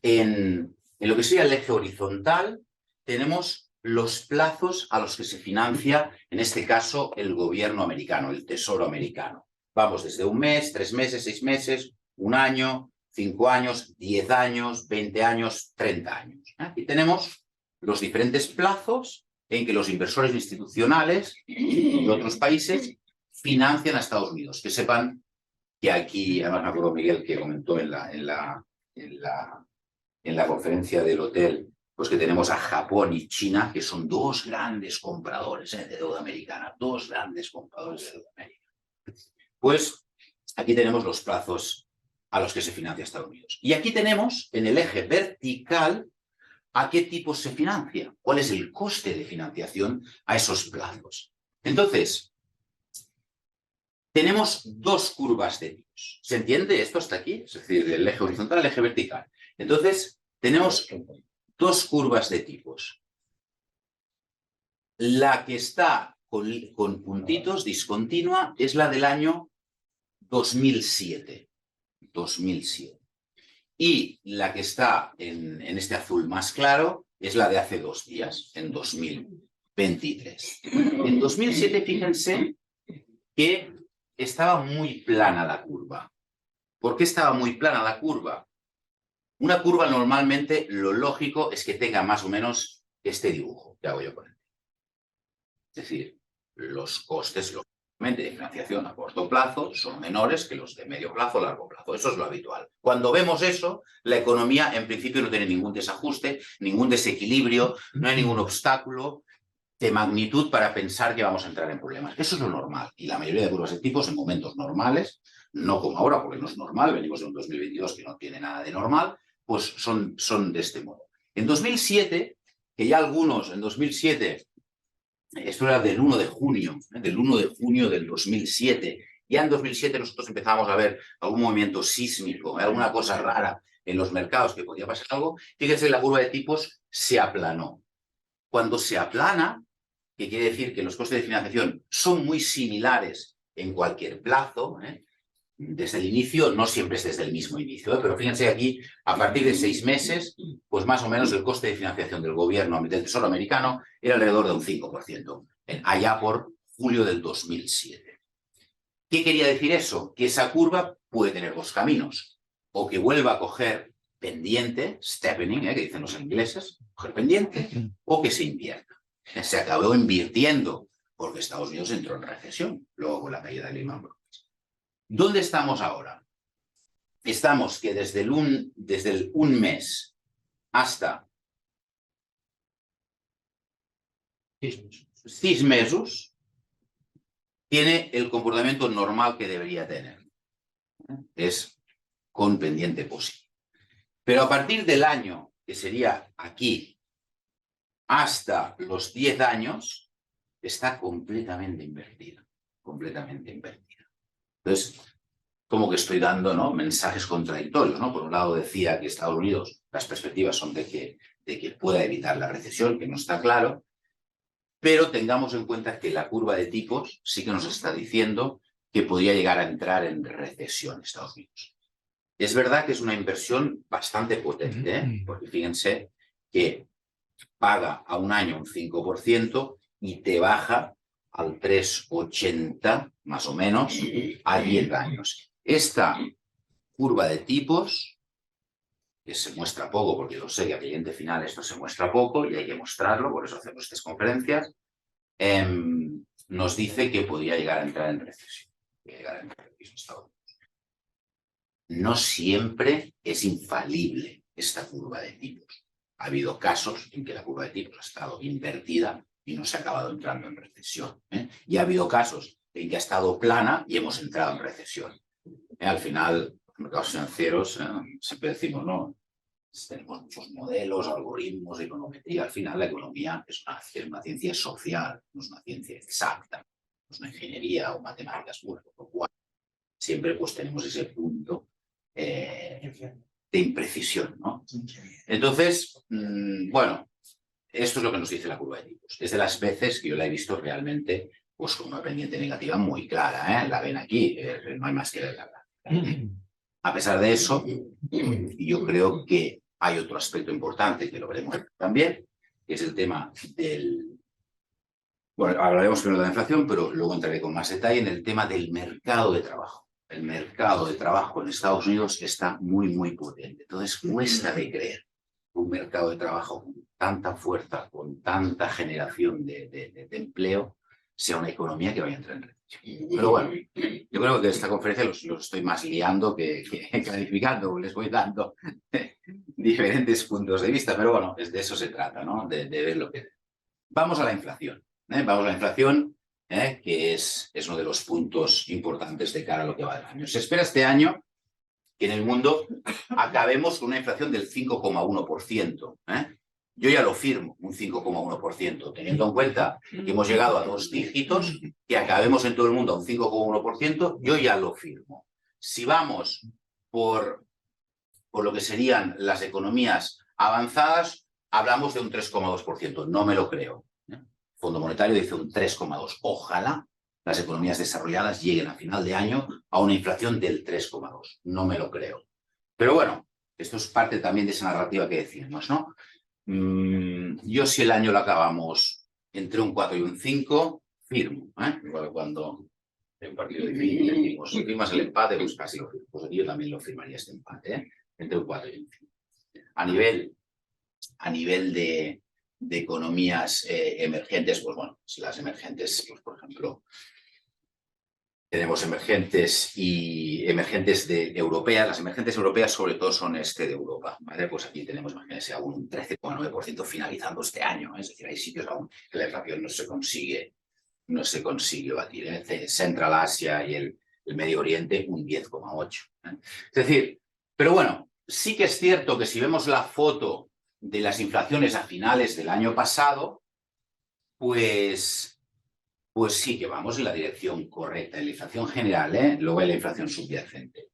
en lo que sería el eje horizontal, tenemos los plazos a los que se financia, en este caso, el gobierno americano, el Tesoro americano. Vamos desde 1 mes, 3 meses, 6 meses, 1 año, 5 años, 10 años, 20 años, 30 años. Aquí tenemos los diferentes plazos en que los inversores institucionales de otros países financian a Estados Unidos. Que sepan que aquí, además me acuerdo Miguel que comentó en la conferencia del hotel, pues que tenemos a Japón y China, que son 2 grandes compradores de deuda americana, 2 grandes compradores de deuda americana. Pues aquí tenemos los plazos a los que se financia Estados Unidos. Y aquí tenemos, en el eje vertical, a qué tipos se financia, cuál es el coste de financiación a esos plazos. Entonces, tenemos 2 curvas de tipos. ¿Se entiende esto hasta aquí? Es decir, el eje horizontal, el eje vertical. Entonces, tenemos 2 curvas de tipos. La que está con puntitos, discontinua, es la del año 2007. 2007. Y la que está en este azul más claro es la de hace 2 días, en 2023. En 2007, fíjense que estaba muy plana la curva. ¿Por qué estaba muy plana la curva? Una curva normalmente lo lógico es que tenga más o menos este dibujo que hago yo con él. Es decir, los costes lógicamente de financiación a corto plazo son menores que los de medio plazo o largo plazo. Eso es lo habitual. Cuando vemos eso, la economía en principio no tiene ningún desajuste, ningún desequilibrio, no hay ningún obstáculo de magnitud para pensar que vamos a entrar en problemas. Eso es lo normal. Y la mayoría de curvas de tipos en momentos normales, no como ahora, porque no es normal, venimos de un 2022 que no tiene nada de normal, pues son de este modo. En 2007, que ya algunos, en 2007, esto era del 1 de junio, del 1 de junio del 2007, ya en 2007 nosotros empezamos a ver algún movimiento sísmico, alguna cosa rara en los mercados que podía pasar algo. Fíjense, la curva de tipos se aplanó. Cuando se aplana, que quiere decir que los costes de financiación son muy similares en cualquier plazo, desde el inicio, no siempre es desde el mismo inicio, pero fíjense aquí, a partir de 6 meses, pues más o menos el coste de financiación del gobierno del Tesoro americano era alrededor de un 5%, allá por julio del 2007. ¿Qué quería decir eso? Que esa curva puede tener dos caminos, o que vuelva a coger pendiente, steepening, que dicen los ingleses, coger pendiente, o que se invierta. Se acabó invirtiendo porque Estados Unidos entró en recesión, luego con la caída de Lehman Brothers. ¿Dónde estamos ahora? Estamos que desde el un mes hasta 6 meses tiene el comportamiento normal que debería tener. Es con pendiente positivo. Pero a partir del año, que sería aquí, hasta los 10 años, está completamente invertida. Completamente invertida. Entonces, como que estoy dando, ¿no?, mensajes contradictorios, ¿no? Por un lado decía que Estados Unidos, las perspectivas son de que pueda evitar la recesión, que no está claro, pero tengamos en cuenta que la curva de tipos sí que nos está diciendo que podría llegar a entrar en recesión Estados Unidos. Es verdad que es una inversión bastante potente, porque fíjense que paga a un año un 5% y te baja al 3,80 más o menos a 10 años. Esta curva de tipos, que se muestra poco, porque yo sé que a cliente final esto se muestra poco y hay que mostrarlo, por eso hacemos estas conferencias, nos dice que podría llegar a entrar en recesión. No siempre es infalible esta curva de tipos. Ha habido casos en que la curva de tipos ha estado invertida y no se ha acabado entrando en recesión. Y ha habido casos en que ha estado plana y hemos entrado en recesión. Al final, los mercados financieros, siempre decimos, no, tenemos muchos modelos, algoritmos, econometría. Al final, la economía es una ciencia social, no es una ciencia exacta, no es una ingeniería o matemáticas puras, por lo cual siempre pues tenemos ese punto de imprecisión, ¿no? Entonces, bueno, esto es lo que nos dice la curva de tipos. Es de las veces que yo la he visto realmente pues con una pendiente negativa muy clara, ¿eh? La ven aquí, no hay más que verla. A pesar de eso, yo creo que hay otro aspecto importante que lo veremos también, que es el tema del... Bueno, hablaremos primero de la inflación, pero luego entraré con más detalle en el tema del mercado de trabajo. El mercado de trabajo en Estados Unidos está muy, muy potente. Entonces, cuesta de creer un mercado de trabajo con tanta fuerza, con tanta generación de empleo, sea una economía que vaya a entrar en recesión. Pero bueno, yo creo que esta conferencia los estoy más liando que clarificando, les voy dando diferentes puntos de vista, pero bueno, de eso se trata, ¿no? De ver lo que... Vamos a la inflación. Vamos a la inflación, que es uno de los puntos importantes de cara a lo que va del año. Se espera este año que en el mundo acabemos con una inflación del 5,1%. Yo ya lo firmo, un 5,1%, teniendo en cuenta que hemos llegado a 2 dígitos, que acabemos en todo el mundo a un 5,1%, yo ya lo firmo. Si vamos por lo que serían las economías avanzadas, hablamos de un 3,2%. No me lo creo. El Fondo Monetario dice un 3,2%. Ojalá las economías desarrolladas lleguen a final de año a una inflación del 3,2%. No me lo creo. Pero bueno, esto es parte también de esa narrativa que decimos, ¿no? Yo si el año lo acabamos entre un 4 y un 5, firmo. Igual cuando en un partido difícil decimos, si firmas el empate, pues casi lo firmo. Pues aquí yo también lo firmaría este empate, entre un 4 y un 5. A nivel de economías emergentes, pues bueno, si las emergentes, pues por ejemplo, tenemos emergentes de europeas. Las emergentes europeas sobre todo son este de Europa, ¿vale? Pues aquí tenemos, imagínense, aún un 13,9% finalizando este año, Es decir, hay sitios aún que la inflación no se consigue batir, Central Asia y el Medio Oriente un 10,8%. Es decir, pero bueno, sí que es cierto que si vemos la foto de las inflaciones a finales del año pasado, pues sí que vamos en la dirección correcta, en la inflación general, luego hay la inflación subyacente.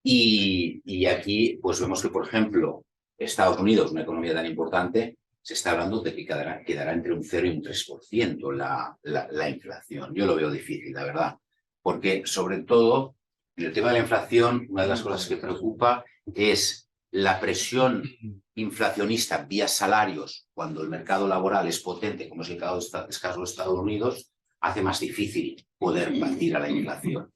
Y aquí pues vemos que, por ejemplo, Estados Unidos, una economía tan importante, se está hablando de que quedará entre un 0 y un 3% la inflación. Yo lo veo difícil, la verdad, porque sobre todo en el tema de la inflación, una de las cosas que preocupa es la presión inflacionista vía salarios cuando el mercado laboral es potente, como es el caso de Estados Unidos, hace más difícil poder batir a la inflación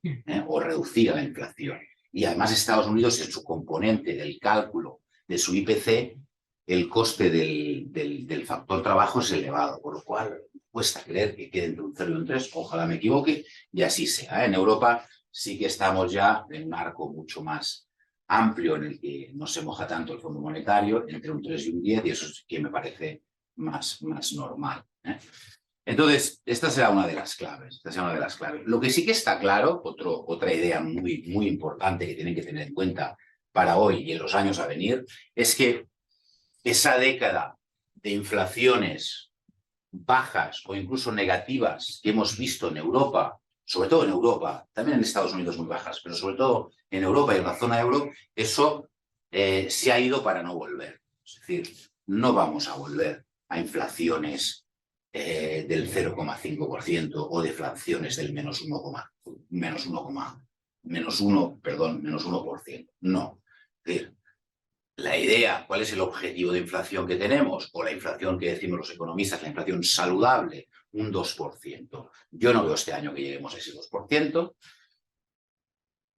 o reducir a la inflación. Y además Estados Unidos, en su componente del cálculo de su IPC, el coste del factor trabajo es elevado, por lo cual cuesta creer que quede entre un 0 y un 3, ojalá me equivoque, y así sea. En Europa sí que estamos ya en un arco mucho más amplio en el que no se moja tanto el Fondo Monetario, entre un 3 y un 10, y eso sí que me parece más normal. Entonces, esta será una de las claves. Lo que sí que está claro, otra idea muy importante que tienen que tener en cuenta para hoy y en los años a venir, es que esa década de inflaciones bajas o incluso negativas que hemos visto en Europa, sobre todo en Europa, también en Estados Unidos muy bajas, pero sobre todo en Europa y en la zona euro, eso se ha ido para no volver. Es decir, no vamos a volver a inflaciones del 0,5% o deflaciones del menos 1%. No. Es decir, la idea, ¿cuál es el objetivo de inflación que tenemos? O la inflación que decimos los economistas, la inflación saludable, un 2%. Yo no veo este año que lleguemos a ese 2%,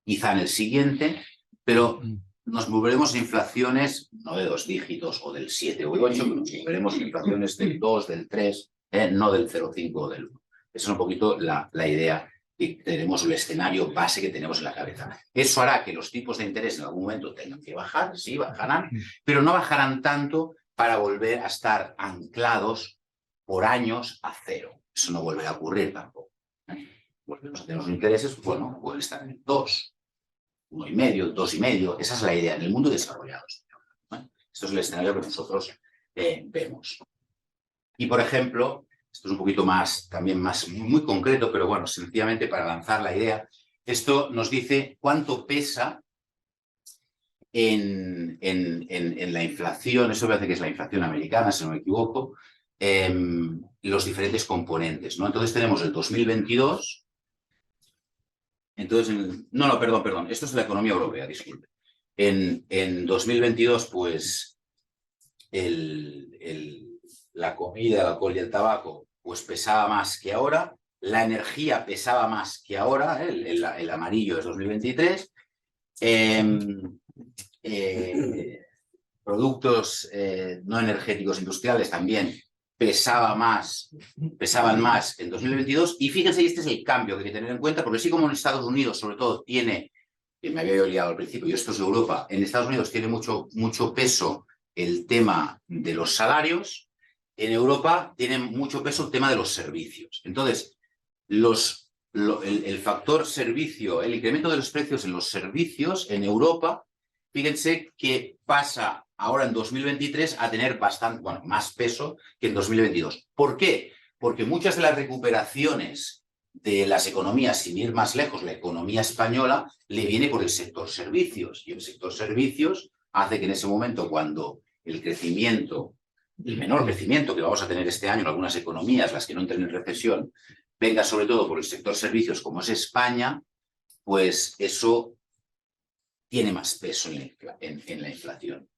quizá en el siguiente, pero nos moveremos a inflaciones no de 2 dígitos o del 7 o el 8, pero nos moveremos a inflaciones del 2, del 3, no del 0,5 o del 1. Esa es un poquito la idea que tenemos, el escenario base que tenemos en la cabeza. Eso hará que los tipos de interés en algún momento tengan que bajar, sí, bajarán, pero no bajarán tanto para volver a estar anclados por años a 0. Eso no volverá a ocurrir tampoco. Volvemos a tener los intereses, bueno, pueden estar en 2, 1,5, 2,5. Esa es la idea en el mundo desarrollado. Esto es el escenario que nosotros vemos. Y, por ejemplo, esto es un poquito también muy concreto, pero bueno, sencillamente para lanzar la idea, esto nos dice cuánto pesa en la inflación, eso me parece que es la inflación americana, si no me equivoco, los diferentes componentes, ¿no? Entonces tenemos el 2022, perdón, esto es la economía europea, disculpe. En 2022, pues, la comida, el alcohol y el tabaco, pues pesaba más que ahora, la energía pesaba más que ahora, el amarillo es 2023, productos no energéticos industriales también pesaban más en 2022, y fíjense, este es el cambio que hay que tener en cuenta, porque sí, como en Estados Unidos sobre todo tiene, que me había liado al principio, y esto es Europa, en Estados Unidos tiene mucho peso el tema de los salarios, en Europa tiene mucho peso el tema de los servicios. Entonces, el factor servicio, el incremento de los precios en los servicios en Europa, fíjense que pasa ahora en 2023 a tener más peso que en 2022. ¿Por qué? Porque muchas de las recuperaciones de las economías, sin ir más lejos, la economía española le viene por el sector servicios. Y el sector servicios hace que en ese momento, cuando el menor crecimiento que vamos a tener este año en algunas economías, las que no entren en recesión, venga sobre todo por el sector servicios, como es España, pues eso tiene más peso en la inflación.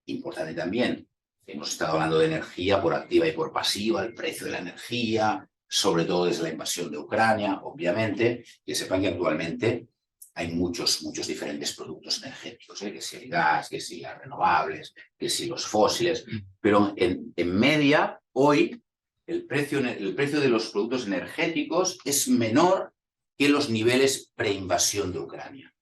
Importante también, hemos estado hablando de energía por activa y por pasiva, el precio de la energía, sobre todo desde la invasión de Ucrania, obviamente, que sepan que actualmente hay muchos diferentes productos energéticos, que si el gas, que si las renovables, que si los fósiles, pero en media, hoy, el precio de los productos energéticos es menor que los niveles preinvasión de Ucrania,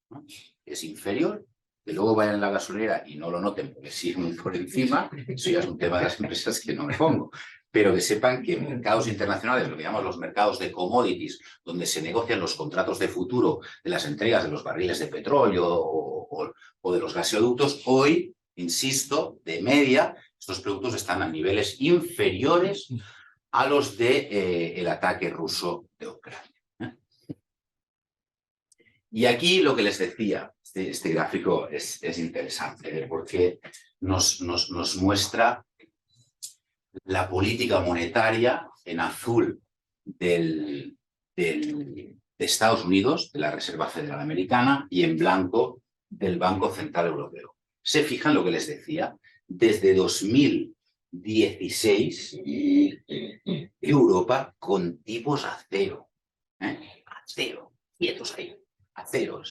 ¿no? Es inferior. Que luego vayan a la gasolinera y no lo noten porque siguen muy por encima, eso ya es un tema de las empresas que no me pongo. Pero que sepan que en mercados internacionales, lo que llamamos los mercados de commodities, donde se negocian los contratos de futuro de las entregas de los barriles de petróleo o de los gasoductos, hoy, insisto, de media, estos productos están a niveles inferiores a los del ataque ruso de Ucrania. Y aquí lo que les decía, este gráfico es interesante, porque nos muestra la política monetaria en azul de Estados Unidos, de la Reserva Federal Americana, y en blanco del Banco Central Europeo. Se fijan lo que les decía, desde 2016 Europa con tipos a cero, a cero, quietos ahí, a cero.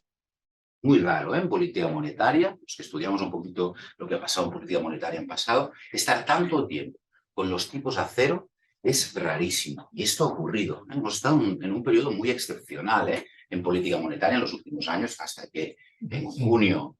Muy raro, en política monetaria, los que estudiamos un poquito lo que ha pasado en política monetaria en pasado, estar tanto tiempo con los tipos a cero es rarísimo. Y esto ha ocurrido. Hemos estado en un periodo muy excepcional en política monetaria en los últimos años, hasta que en junio,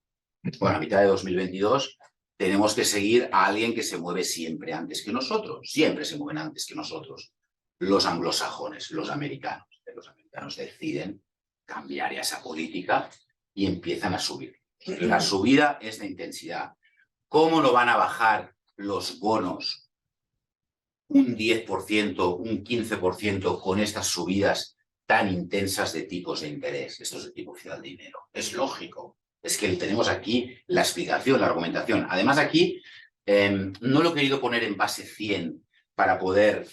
bueno, a mitad de 2022, tenemos que seguir a alguien que se mueve siempre antes que nosotros. Siempre se mueven antes que nosotros. Los anglosajones, los americanos. Los americanos deciden cambiar esa política y empiezan a subir. La subida es de intensidad. ¿Cómo no van a bajar los bonos un 10%, un 15% con estas subidas tan intensas de tipos de interés? Esto es el tipo oficial de dinero. Es lógico. Es que tenemos aquí la explicación, la argumentación. Además, aquí no lo he querido poner en base 100 para poder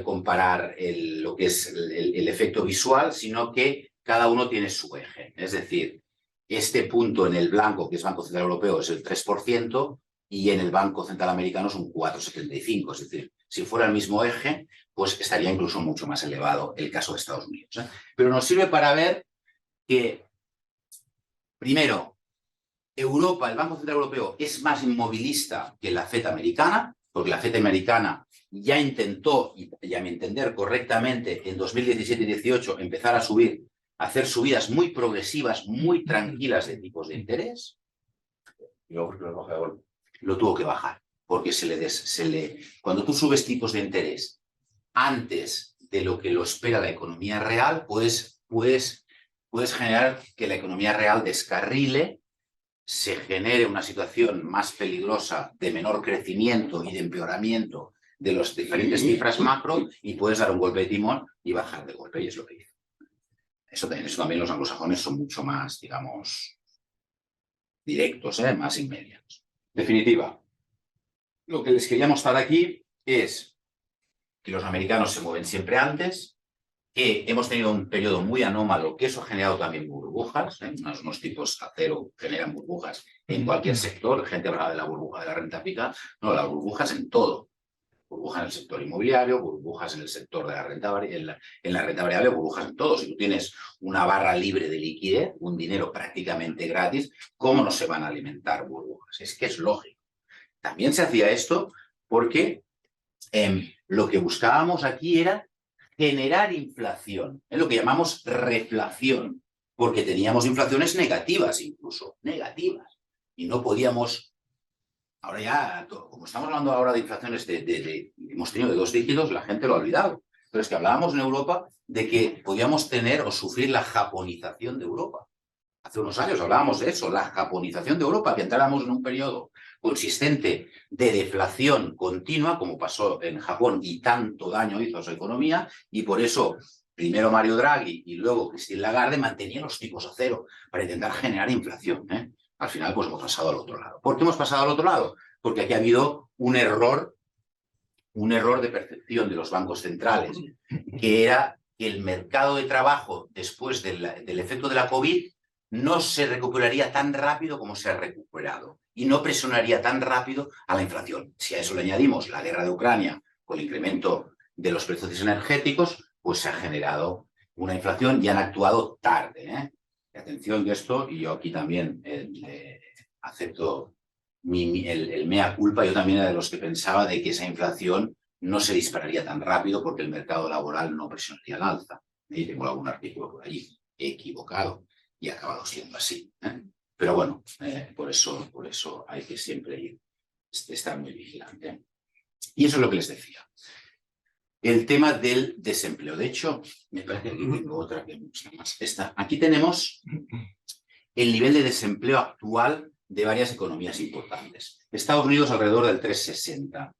comparar lo que es el efecto visual, sino que cada uno tiene su eje. Es decir, este punto en el blanco, que es Banco Central Europeo, es el 3%, y en el Banco Central Americano es un 4,75%. Es decir, si fuera el mismo eje, pues estaría incluso mucho más elevado el caso de Estados Unidos. Pero nos sirve para ver que, primero, Europa, el Banco Central Europeo, es más inmovilista que la FED americana, porque la FED americana ya intentó, y a mi entender correctamente, en 2017 y 2018 empezar a subir, a hacer subidas muy progresivas, muy tranquilas de tipos de interés. Y luego lo tuvo que bajar, porque cuando tú subes tipos de interés antes de lo que lo espera la economía real, puedes generar que la economía real descarrile, se genere una situación más peligrosa de menor crecimiento y de empeoramiento de las diferentes cifras macro, y puedes dar un golpe de timón y bajar de golpe, y es lo que hizo. Eso también los anglosajones son mucho más, digamos, directos, más inmediatos. Definitiva, lo que les quería mostrar aquí es que los americanos se mueven siempre antes, que hemos tenido un periodo muy anómalo, que eso ha generado también burbujas, unos tipos a cero generan burbujas en cualquier sector. La gente habla de la burbuja de la renta fija, no, las burbujas en todo. Burbujas en el sector inmobiliario, burbujas en el sector de la renta variable, en la renta variable, burbujas en todo. Si tú tienes una barra libre de liquidez, un dinero prácticamente gratis, ¿cómo no se van a alimentar burbujas? Es que es lógico. También se hacía esto porque lo que buscábamos aquí era generar inflación, es lo que llamamos reflación, porque teníamos inflaciones negativas, incluso negativas, y no podíamos. Ahora ya, como estamos hablando ahora de inflaciones hemos tenido de 2 dígitos, la gente lo ha olvidado. Pero es que hablábamos en Europa de que podíamos tener o sufrir la japonización de Europa. Hace unos años hablábamos de eso, la japonización de Europa, que entráramos en un periodo consistente de deflación continua, como pasó en Japón, y tanto daño hizo a su economía, y por eso primero Mario Draghi y luego Christine Lagarde mantenían los tipos a cero para intentar generar inflación. Al final, pues hemos pasado al otro lado. ¿Por qué hemos pasado al otro lado? Porque aquí ha habido un error de percepción de los bancos centrales, que era que el mercado de trabajo, después del efecto de la COVID, no se recuperaría tan rápido como se ha recuperado y no presionaría tan rápido a la inflación. Si a eso le añadimos la guerra de Ucrania con el incremento de los precios energéticos, pues se ha generado una inflación y han actuado tarde. Atención de esto, y yo aquí también acepto el mea culpa. Yo también era de los que pensaba de que esa inflación no se dispararía tan rápido porque el mercado laboral no presionaría al alza. Y tengo algún artículo por allí, he equivocado y ha acabado siendo así. Pero bueno, por eso hay que siempre estar muy vigilante. Y eso es lo que les decía. El tema del desempleo. De hecho, me parece que tengo otra que me gusta más. Aquí tenemos el nivel de desempleo actual de varias economías importantes. Estados Unidos alrededor del 3,60.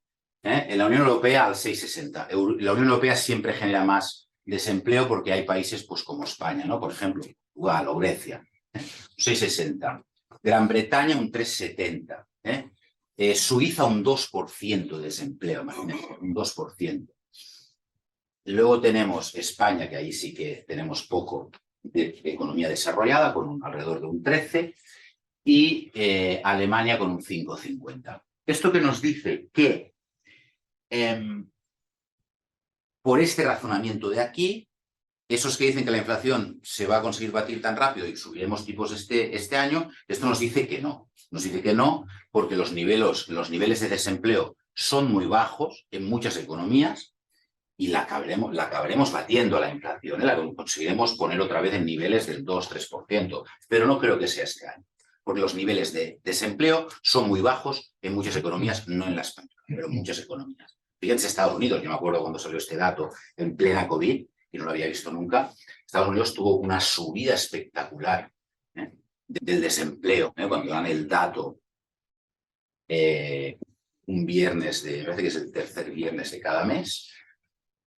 En la Unión Europea al 6,60. La Unión Europea siempre genera más desempleo porque hay países pues, como España, ¿no? Por ejemplo, Portugal o Grecia. 6,60. Gran Bretaña un 3,70. Suiza un 2% de desempleo, imagínense, un 2%. Luego tenemos España, que ahí sí que tenemos poco de economía desarrollada, con alrededor de un 13%, y Alemania con un 5,50%. Esto que nos dice que por este razonamiento de aquí, esos que dicen que la inflación se va a conseguir batir tan rápido y subiremos tipos este año, esto nos dice que no. Nos dice que no porque los niveles de desempleo son muy bajos en muchas economías y la acabaremos batiendo a la inflación, la conseguiremos poner otra vez en niveles del 2-3%, pero no creo que sea este año, porque los niveles de desempleo son muy bajos en muchas economías, no en la española, pero en muchas economías. Fíjense, Estados Unidos, yo me acuerdo cuando salió este dato en plena COVID, y no lo había visto nunca, Estados Unidos tuvo una subida espectacular del desempleo, cuando dan el dato un viernes, me parece que es el tercer viernes de cada mes,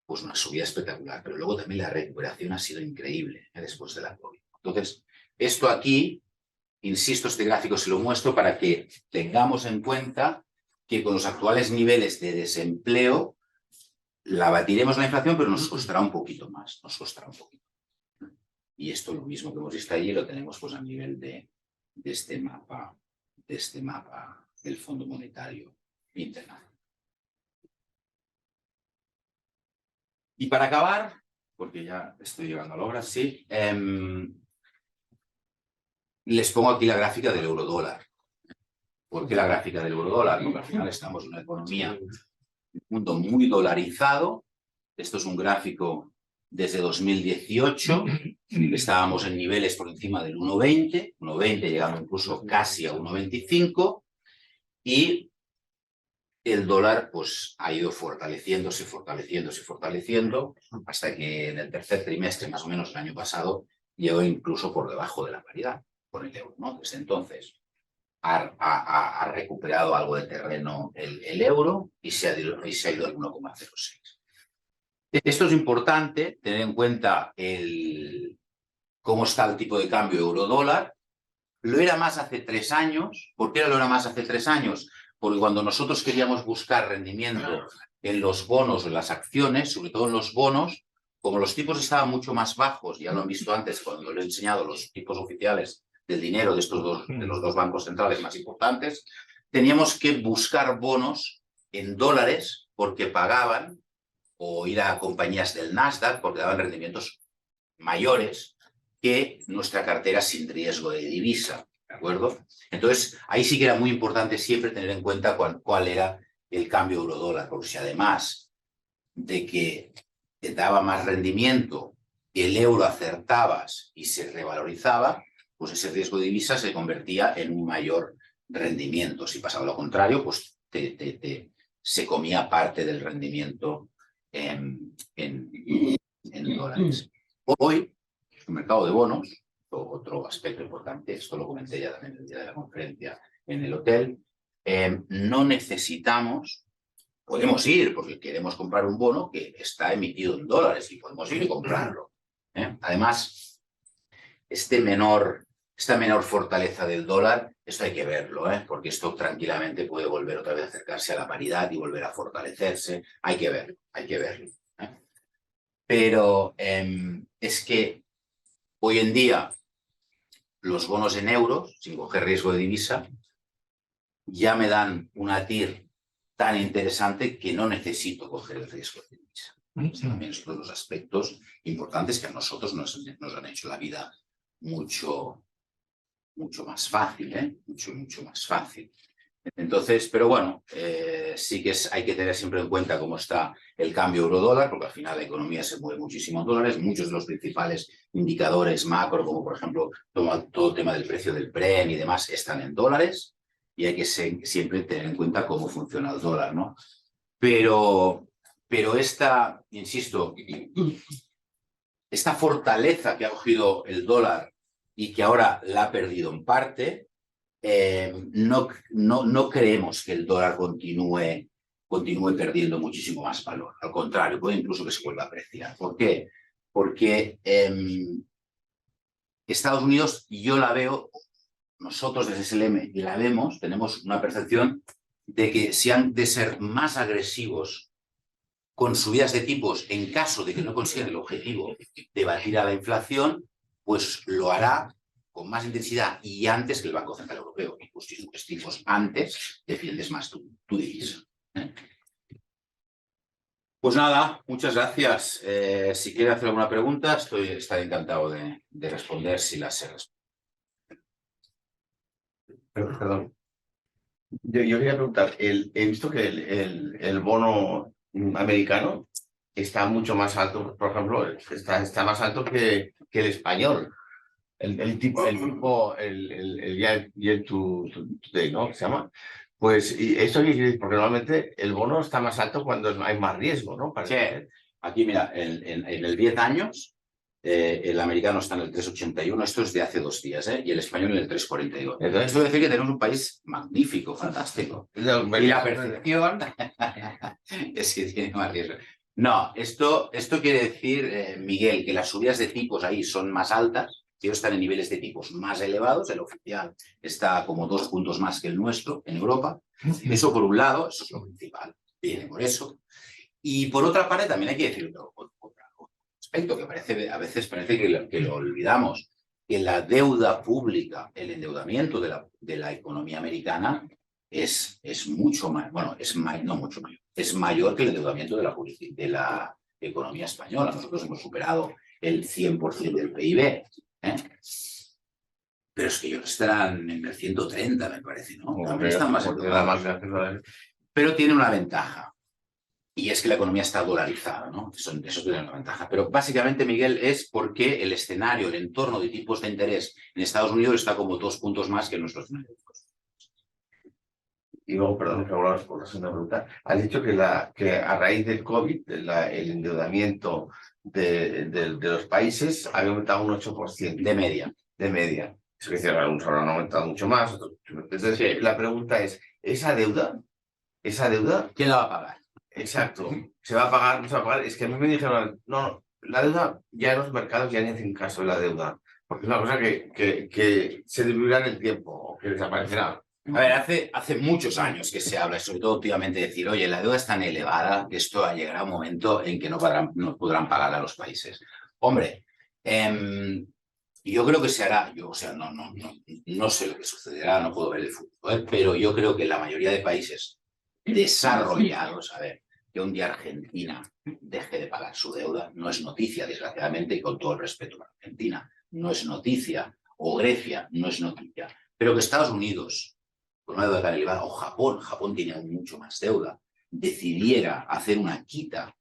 pues una subida espectacular, pero luego también la recuperación ha sido increíble después de la COVID. Entonces, esto aquí, insisto, este gráfico se lo muestro para que tengamos en cuenta que con los actuales niveles de desempleo la batiremos la inflación, pero nos costará un poquito más, nos costará un poquito. Y esto, lo mismo que hemos visto allí, lo tenemos pues a nivel de este mapa del Fondo Monetario Internacional. Y para acabar, porque ya estoy llegando a la hora, sí, les pongo aquí la gráfica del eurodólar. ¿Por qué la gráfica del eurodólar? Porque al final estamos en una economía, un mundo muy dolarizado. Esto es un gráfico desde 2018. Estábamos en niveles por encima del 1,20, llegando incluso casi a 1,25. Y el dólar pues ha ido fortaleciéndose, hasta que en el tercer trimestre, más o menos el año pasado, llegó incluso por debajo de la paridad con el euro, ¿no? Desde entonces ha recuperado algo de terreno el euro y se ha ido al 1,06. Esto es importante, tener en cuenta cómo está el tipo de cambio euro-dólar. Lo era más hace 3 años. ¿Por qué lo era más hace 3 años? Porque cuando nosotros queríamos buscar rendimiento en los bonos o en las acciones, sobre todo en los bonos, como los tipos estaban mucho más bajos, ya lo han visto antes cuando le he enseñado los tipos oficiales del dinero de los dos bancos centrales más importantes, teníamos que buscar bonos en dólares porque pagaban, o ir a compañías del Nasdaq porque daban rendimientos mayores que nuestra cartera sin riesgo de divisa, ¿de acuerdo? Entonces, ahí sí que era muy importante siempre tener en cuenta cuál era el cambio euro-dólar, porque si además de que te daba más rendimiento, el euro acertabas y se revalorizaba, pues ese riesgo de divisa se convertía en un mayor rendimiento. Si pasaba lo contrario, pues se comía parte del rendimiento en dólares. Hoy, el mercado de bonos, otro aspecto importante, esto lo comenté ya también el día de la conferencia en el hotel, no necesitamos, podemos ir porque queremos comprar un bono que está emitido en dólares y podemos ir y comprarlo. Además, esta menor fortaleza del dólar, esto hay que verlo, porque esto tranquilamente puede volver otra vez a acercarse a la paridad y volver a fortalecerse. Hay que verlo, hay que verlo. Pero es que hoy en día los bonos en euros, sin coger riesgo de divisa, ya me dan una TIR tan interesante que no necesito coger el riesgo de divisa. También es uno de los aspectos importantes que a nosotros nos han hecho la vida mucho más fácil, mucho más fácil. Entonces, pero bueno, sí que hay que tener siempre en cuenta cómo está el cambio euro-dólar, porque al final la economía se mueve muchísimo en dólares. Muchos de los principales indicadores macro, como por ejemplo todo el tema del precio del Brent y demás, están en dólares y hay que siempre tener en cuenta cómo funciona el dólar, ¿no? Pero insisto, esta fortaleza que ha cogido el dólar y que ahora la ha perdido en parte, no creemos que el dólar continúe perdiendo muchísimo más valor. Al contrario, puede incluso que se vuelva a apreciar. ¿Por qué? Porque Estados Unidos yo la veo nosotros desde SLM y la vemos, tenemos una percepción de que si han de ser más agresivos con subidas de tipos en caso de que no consigan el objetivo de batir a la inflación, pues lo hará con más intensidad y antes que el Banco Central Europeo. Y pues si subes tipos antes, defiendes más tu divisa. Pues nada, muchas gracias. Si quiere hacer alguna pregunta, estaré encantado de responder si las sé responder. Perdón. Yo quería preguntar, he visto que el bono americano está mucho más alto, por ejemplo, está más alto que el español. El tipo, el Yen Today, ¿no? ¿Qué se llama? Pues, y esto quiere decir, porque normalmente el bono está más alto cuando hay más riesgo, ¿no? Sí, aquí mira, en el 10 años, el americano está en el 3,81, esto es de hace 2 días, y el español en el 3,42. Entonces, esto quiere decir que tenemos un país magnífico, fantástico. Y la percepción es que tiene más riesgo. No, esto quiere decir, Miguel, que las subidas de tipos ahí son más altas, que ellos están en niveles de tipos más elevados, el oficial está como 2 puntos más que el nuestro en Europa. Eso por un lado, eso es lo principal, viene por eso. Y por otra parte, también hay que decir otro aspecto que a veces parece que lo olvidamos, que la deuda pública, el endeudamiento de la economía americana es mucho más, bueno, no mucho mayor, es mayor que el endeudamiento de la economía española. Nosotros hemos superado el 100% del PIB. Pero es que ellos estarán en el 130, me parece, ¿no? También están más endeudados. Pero tiene una ventaja. Y es que la economía está dolarizada, ¿no? Eso tiene una ventaja. Pero básicamente, Miguel, es porque el escenario, el entorno de tipos de interés en Estados Unidos está como 2 puntos más que nuestro escenario. Y luego, perdón, que hablamos por la segunda pregunta. Has dicho que a raíz del COVID, el endeudamiento de los países había aumentado un 8%. De media. De media. Eso que decir, algunos habrán aumentado mucho más. Entonces, sí. La pregunta es, ¿esa deuda, quién la va a pagar? Exacto. ¿Se va a pagar? ¿No se va a pagar? Es que a mí me dijeron, no, la deuda ya en los mercados ya ni hacen caso de la deuda. Porque es una cosa que se diluirá en el tiempo o que desaparecerá. A ver, hace muchos años que se habla, sobre todo últimamente, de decir, oye, la deuda es tan elevada que esto llegará un momento en que no podrán pagar a los países. Hombre, yo creo que se hará, no sé lo que sucederá, no puedo ver el futuro, pero yo creo que la mayoría de países desarrollados, a ver, que un día Argentina deje de pagar su deuda, no es noticia, desgraciadamente, y con todo el respeto a Argentina, no es noticia, o Grecia, no es noticia, pero que Estados Unidos, con una deuda tan elevada, o Japón tiene aún mucho más deuda, decidiera hacer una quita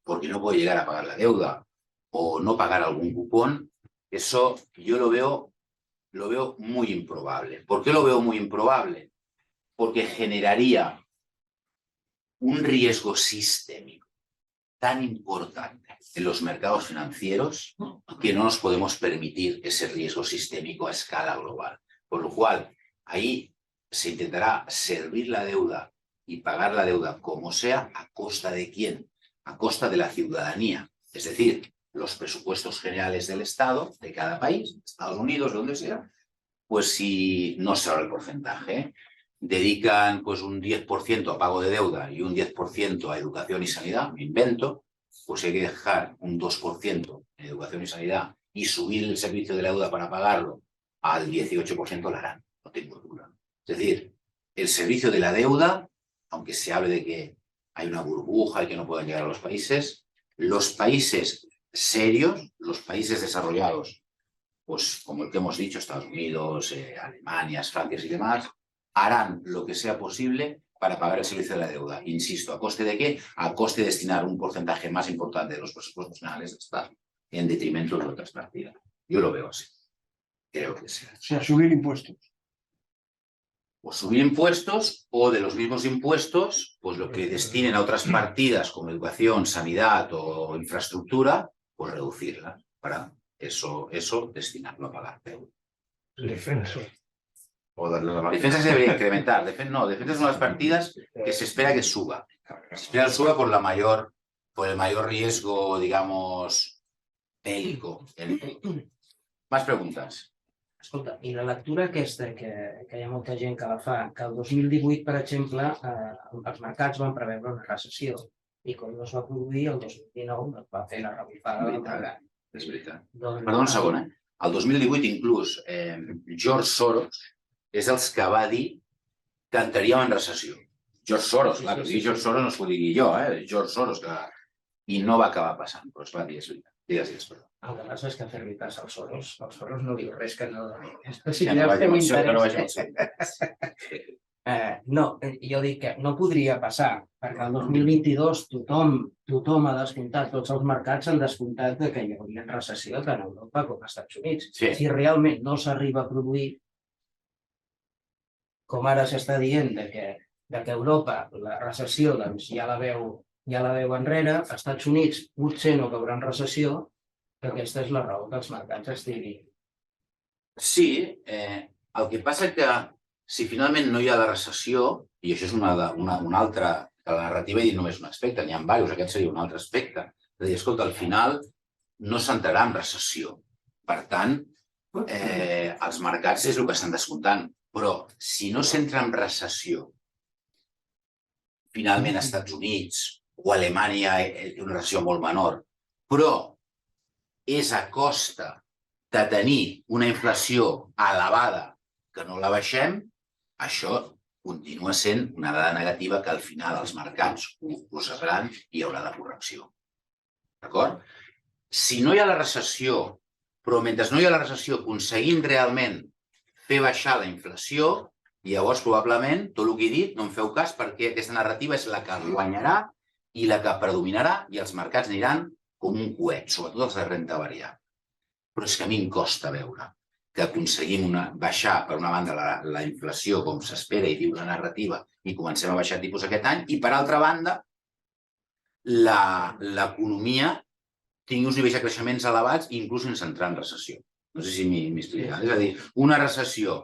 porque no puede llegar a pagar la deuda o no pagar algún cupón, eso yo lo veo muy improbable. ¿Por qué lo veo muy improbable? Porque generaría un riesgo sistémico tan importante en los mercados financieros que no nos podemos permitir ese riesgo sistémico a escala global. Por lo cual, ahí se intentará servir la deuda y pagar la deuda como sea, ¿a costa de quién? A costa de la ciudadanía. Es decir, los presupuestos generales del Estado, de cada país, Estados Unidos, donde sea, pues si no se sabe el porcentaje, dedican pues un 10% a pago de deuda y un 10% a educación y sanidad, me invento, pues hay que dejar un 2% en educación y sanidad y subir el servicio de la deuda para pagarlo al 18%, lo harán, no tengo duda. Es decir, el servicio de la deuda, aunque se hable de que hay una burbuja y que no pueden llegar a los países serios, los países desarrollados, pues como el que hemos dicho, Estados Unidos, Alemania, Francia y demás, harán lo que sea posible para pagar el servicio de la deuda. Insisto, ¿a coste de qué? A coste de destinar un porcentaje más importante de los presupuestos nacionales de Estado en detrimento de otras partidas. Yo lo veo así. Creo que sea. O sea, subir impuestos. O subir impuestos o de los mismos impuestos, pues lo que destinen a otras partidas como educación, sanidad o infraestructura, pues reducirlas para eso destinarlo a pagar deuda. Defensa. O darle la mano. Defensa se debería incrementar. Defensa son las partidas que se espera que suba. Se espera que suba por el mayor riesgo, digamos, bélico. Más preguntas. Escolta, i la lectura aquesta, que hi ha molta gent que la fa, que el 2018, per exemple, els mercats van preveure una recessió i com no es va produir, el 2019 es va fer la revifada del mercat. És veritat. Doncs, Perdó un segon, El 2018 inclús George Soros és els que va dir que entraríem en recessió. George Soros, clar, que digui George Soros no s'ho digui jo, George Soros, que... I no va acabar passant, però es va dir, és veritat. Digues, perdó. el que passa és que fer-li cas als Soros no diu res que no... Sí, no vagi amb el seu, que no vagi amb el seu. No, jo dic que no podria passar, perquè el 2022 tothom ha descomptat, tots els mercats han descomptat que hi hauria recessió tant a Europa com als Estats Units. Sí. Si realment no s'arriba a produir, com ara s'està dient, que Europa, la recessió, doncs ja la veu enrere, als Estats Units potser no caurà en recessió, que aquesta és la raó que els mercats estiguin. Sí, el que passa que si finalment no hi ha la recessió, i això és una altra, que la narrativa i només un aspecte, n'hi ha diversos, aquest seria un altre aspecte. És a dir, escolta, al final no s'entrarà en recessió. Per tant, els mercats és el que estan descomptant. Però si no s'entra en recessió, finalment als Estats Units o Alemanya té una recessió molt menor, però és a costa de tenir una inflació elevada que no la baixem, això continua sent una dada negativa que al final els mercats ho sabran i hi haurà la correcció. D'acord? Si no hi ha la recessió, però mentre no hi ha la recessió aconseguim realment fer baixar la inflació, llavors probablement tot el que he dit no em feu cas perquè aquesta narrativa és la que guanyarà i la que predominarà i els mercats aniran com un coet, sobretot els de renda variable. Però és que a mi em costa veure que aconseguim baixar, per una banda, la inflació com s'espera i diu la narrativa i comencem a baixar tipus aquest any, i per altra banda, l'economia tingui uns nivells de creixements elevats i inclús sense entrar en recessió. No sé si m'he explicat. És a dir, una recessió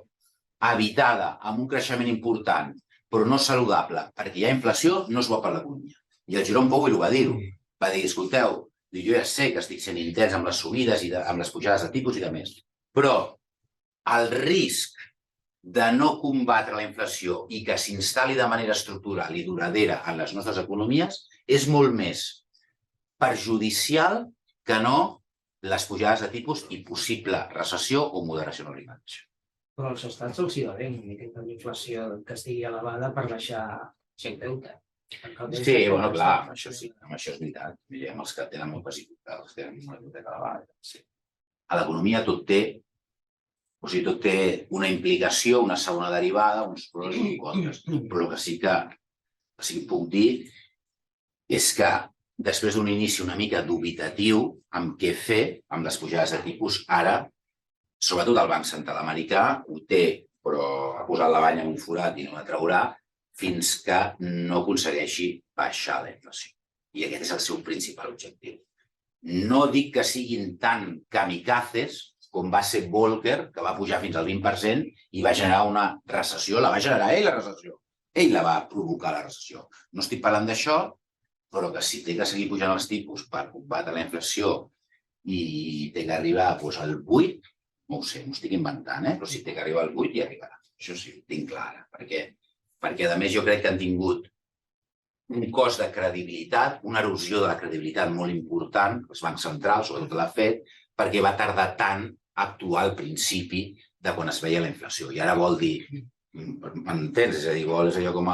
evitada amb un creixement important però no saludable perquè hi ha inflació no és bo per l'economia. I el Jerome Powell ho va dir. Va dir, escolteu, jo ja sé que estic sent intens amb les subides i amb les pujades de tipus i de més, però el risc de no combatre la inflació i que s'instal·li de manera estructural i duradora en les nostres economies és molt més perjudicial que no les pujades de tipus i possible recessió o moderació en l'alimentatge. Però als estats els hi va bé una miqueta d'inflació que estigui elevada per baixar el deute. Sí, bueno, clar, això sí, això és veritat. Mirem els que tenen moltes hipoteques, els que tenen una hipoteca elevada. Sí. A l'economia tot té una implicació, una segona derivada, uns pros i uns contres. Però el que sí que puc dir és que després d'un inici una mica dubitatiu amb què fer amb les pujades de tipus, ara, sobretot el Banc Central Americà, ho té, però ha posat la banya en un forat i no la traurà, fins que no aconsegueixi baixar la inflació. I aquest és el seu principal objectiu. No dic que siguin tan kamikazes com va ser Volcker, que va pujar fins al 20% i va generar una recessió. La va generar ell, la recessió. Ell la va provocar, la recessió. No estic parlant d'això, però que si té que seguir pujant els tipus per combatre la inflació i té que arribar al 8, no ho sé, m'ho estic inventant, però si té que arribar al 8 ja arribarà. Això sí, ho tinc clar, perquè a més jo crec que han tingut un cost de credibilitat, una erosió de la credibilitat molt important, els bancs centrals, sobretot la FED, perquè va tardar tant a actuar al principi de quan es veia la inflació. I ara vol dir, m'entens? És a dir, és allò com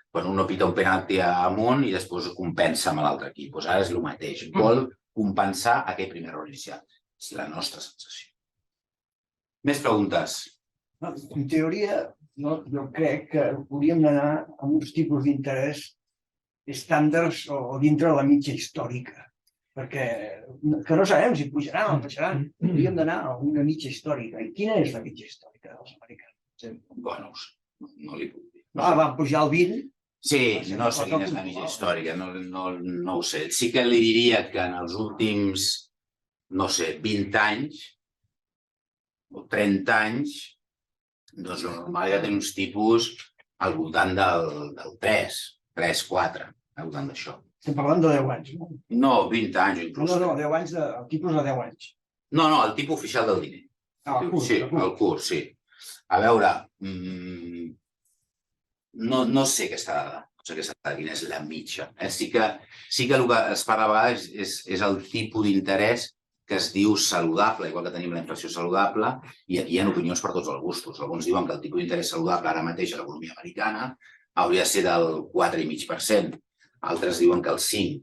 quan un no pita un penalti amunt i després compensa amb l'altre equip. Doncs ara és el mateix. Vol compensar aquell primer error inicial. És la nostra sensació. Més preguntes? En teoria, jo crec que hauríem d'anar amb uns tipus d'interès estàndards o dintre de la mitja històrica, perquè que no sabem si pujaran o baixaran. Hauríem d'anar a una mitja històrica. I quina és la mitja històrica dels americans? Bueno, no li puc dir. Van pujar al 20. Sí, no sé quina és la mitja històrica, no ho sé. Sí que li diria que en els últims, no sé, 20 anys o 30 anys, doncs normal ja té uns tipus al voltant del 3, 4, al voltant d'això. Estem parlant de 10 anys, no? No, 20 anys inclús. No, 10 anys, el tipus de 10 anys. No, el tipus oficial del diner. Sí, el curs, sí. A veure, no sé aquesta dada, no sé aquesta dada, quina és la mitja. Sí que el que es parla a vegades és el tipus d'interès que es diu saludable, igual que tenim la inflació saludable, i aquí hi ha opinions per tots els gustos. Alguns diuen que el tipus d'interès saludable ara mateix a l'economia americana hauria de ser del 4,5%. Altres diuen que el 5%.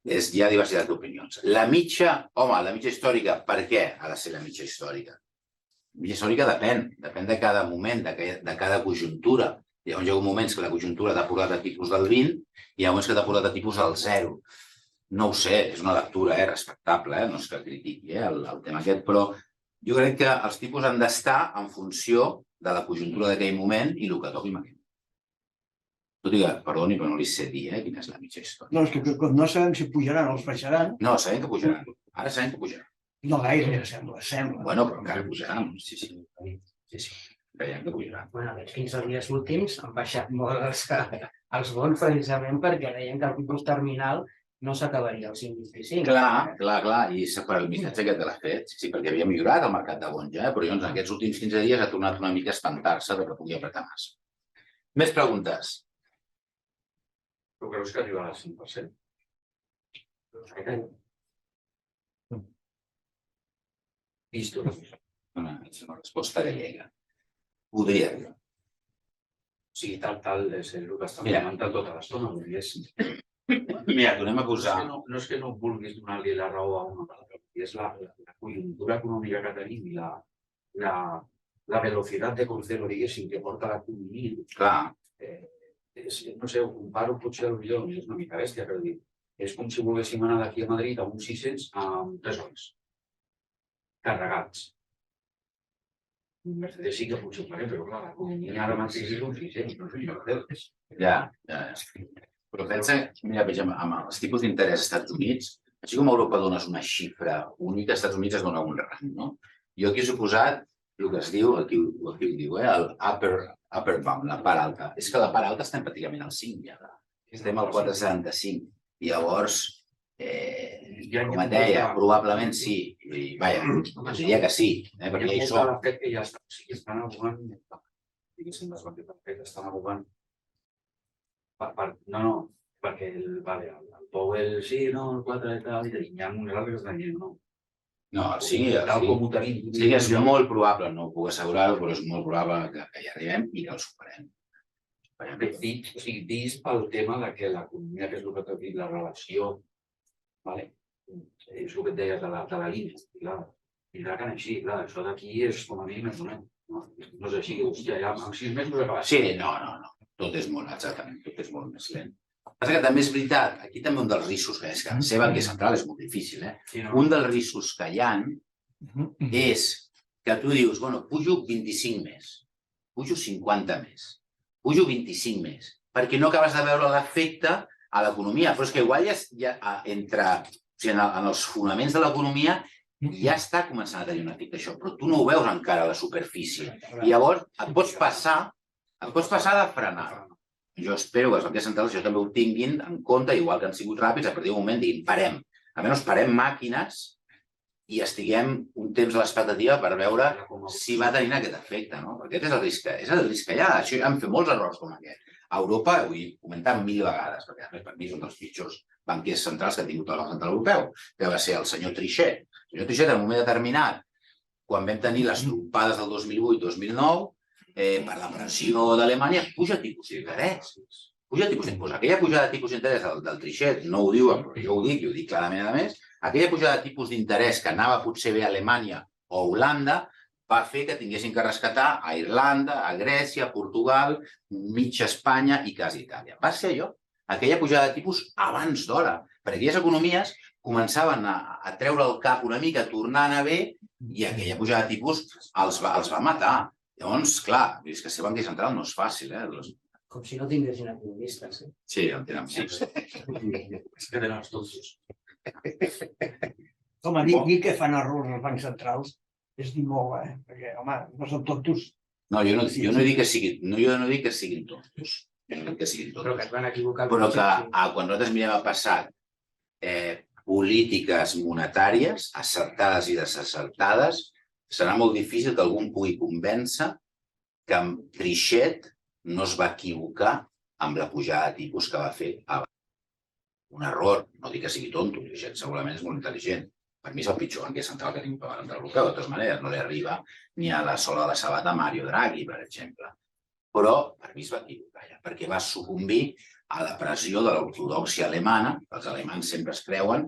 Hi ha diversitat d'opinions. La mitja, home, la mitja històrica, per què ha de ser la mitja històrica? La mitja històrica depèn de cada moment, de cada conjuntura. Hi ha moments que la conjuntura t'ha portat a tipus del 20 i hi ha moments que t'ha portat a tipus del 0. No ho sé, és una lectura respectable, no és que critiqui el tema aquest, però jo crec que els tipus han d'estar en funció de la conjuntura d'aquell moment i el que toqui en aquell moment. Tot i que, perdoni, però no li sé dir quina és la mitja història. No, és que com no sabem si pujaran o els baixaran, No, sabem que pujaran. Ara sabem que pujaran. no gaire, sembla. Bueno, però encara pujaran. Sí. Veiem que pujaran. Bueno, aquests 15 dies últims han baixat molt els bons precisament perquè deien que el tipus terminal no s'acabaria al 5,25. Clar, i per el missatge aquest de la FED, sí, perquè havia millorat el mercat de bons però llavors en aquests últims 15 dies ha tornat una mica a espantar-se de que pugui apretar massa. Més preguntes? ¿Tú crees que arribarà al 5%? Visto. És una resposta gallega. Podria arribar. O sigui, tal és el que està Mira. comentant tota l'estona. Mira, tornem a posar... No és que no vulguis donar-li la raó a una altra, és la conjuntura econòmica que tenim i la velocitat de crucero, diguéssim, que porta l'economia. Clar, No sé, ho comparo potser potser és una mica bèstia, però dir, és com si volguéssim anar d'aquí a Madrid a uns 600 amb 3 hores. Carregats. Un Mercedes sí que potser ho faré, però clar, l'economia ara mateix és uns 600, no és un Mercedes. ja. Però pensa, mira, per exemple, amb els tipus d'interès als Estats Units, així com a Europa dones una xifra única, als Estats Units es dona un rang, no? Jo aquí he suposat el que es diu, aquí ho diu, el upper bound, la part alta. És que la part alta estem pràcticament al 5 ja. Estem al 4,75. I llavors, com et deia, probablement sí. I, vaja, diria que sí, perquè hi som. La FED que ja estan abogant, diguéssim, les banques de la FED estan abogant. No, perquè el Powell sí, no, el 4 i tal, i hi ha uns altres que estan dient no. No, sí, Tal com ho tenim. sí que és molt probable, no ho puc assegurar-ho, però és molt probable que hi arribem i que el superem. Vist pel tema de que l'economia, que és el que t'ha dit, la relació, és el que et deia de la línia, tindrà que anar així, clar, això d'aquí és com a mínim més dolent. No és així, hòstia, ja amb 6 mesos acabat. Sí, no, tot és molt, exactament, tot és molt més lent. El que també és veritat, aquí també un dels riscos que és que ser banquer central és molt difícil, Sí, no? Un dels riscos que hi ha és que tu dius, bueno, pujo 25 més, pujo 50 més, pujo 25 més, perquè no acabes de veure l'efecte a l'economia, però és que igual ja en els fonaments de l'economia ja està començant a tenir un efecte això, però tu no ho veus encara a la superfície. I llavors et pots passar de frenar. Jo espero que els banquers centrals això també ho tinguin en compte, igual que han sigut ràpids, a partir d'un moment diguin, parem. Almenys parem màquines i estiguem un temps a l'expectativa per veure si va tenint aquest efecte, no? Perquè aquest és el risc que hi ha. Això han fet molts errors com aquest. A Europa, ho he comentat 1000 vegades, perquè a més per mi és un dels pitjors banquers centrals que ha tingut el Banc Central Europeu, que va ser el senyor Trichet. El senyor Trichet, en un moment determinat, quan vam tenir les trompades del 2008-2009, per la pressió d'Alemanya, puja tipus d'interès. Aquella pujada de tipus d'interès del Trichet, no ho diuen, però jo ho dic clarament a més, aquella pujada de tipus d'interès que anava potser bé a Alemanya o a Holanda va fer que tinguessin que rescatar a Irlanda, a Grècia, a Portugal, mitja Espanya i quasi Itàlia. Va ser allò, aquella pujada de tipus abans d'hora, perquè aquelles economies començaven a treure el cap una mica, a tornar a anar bé, i aquella pujada de tipus els va matar. Llavors, clar, és que ser banquer central no és fàcil, Com si no tinguessin economistes. Sí, en tenen molts. És que tenen els dolços. Home, dir que fan errors els bancs centrals és dir molt, perquè, home, no són tontos. No, jo no dic que siguin tontos. Jo no dic que siguin tontos. Però que es van equivocar. Però que quan nosaltres mirem al passat polítiques monetàries, acertades i desacertades, serà molt difícil que algú em pugui convèncer que amb Trichet no es va equivocar amb la pujada de tipus que va fer abans. Un error, no dic que sigui tonto, Trichet segurament és molt intel·ligent. Per mi és el pitjor banquer central que tinc per l'europeu, de totes maneres, no li arriba ni a la sola de la sabata Mario Draghi, per exemple. Però per mi es va equivocar, perquè va sucumbir a la pressió de l'ortodòxia alemana. Els alemans sempre es creuen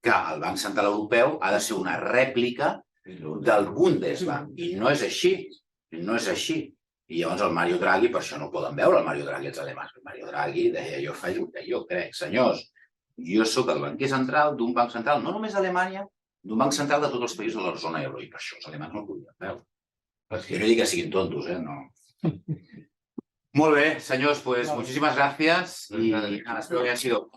que el Banc Central Europeu ha de ser una rèplica del Bundesbank, i no és així, no és així. I llavors el Mario Draghi, per això no poden veure el Mario Draghi els alemans. El Mario Draghi deia, jo faig el que jo crec, senyors, jo sóc el banquer central d'un banc central, no només d'Alemanya, d'un banc central de tots els països de la zona euro, i per això els alemans no el podien veure. Perquè no dic que siguin tontos, no. Molt bé, señores, pues muchísimas gracias y nada, espero que haya sido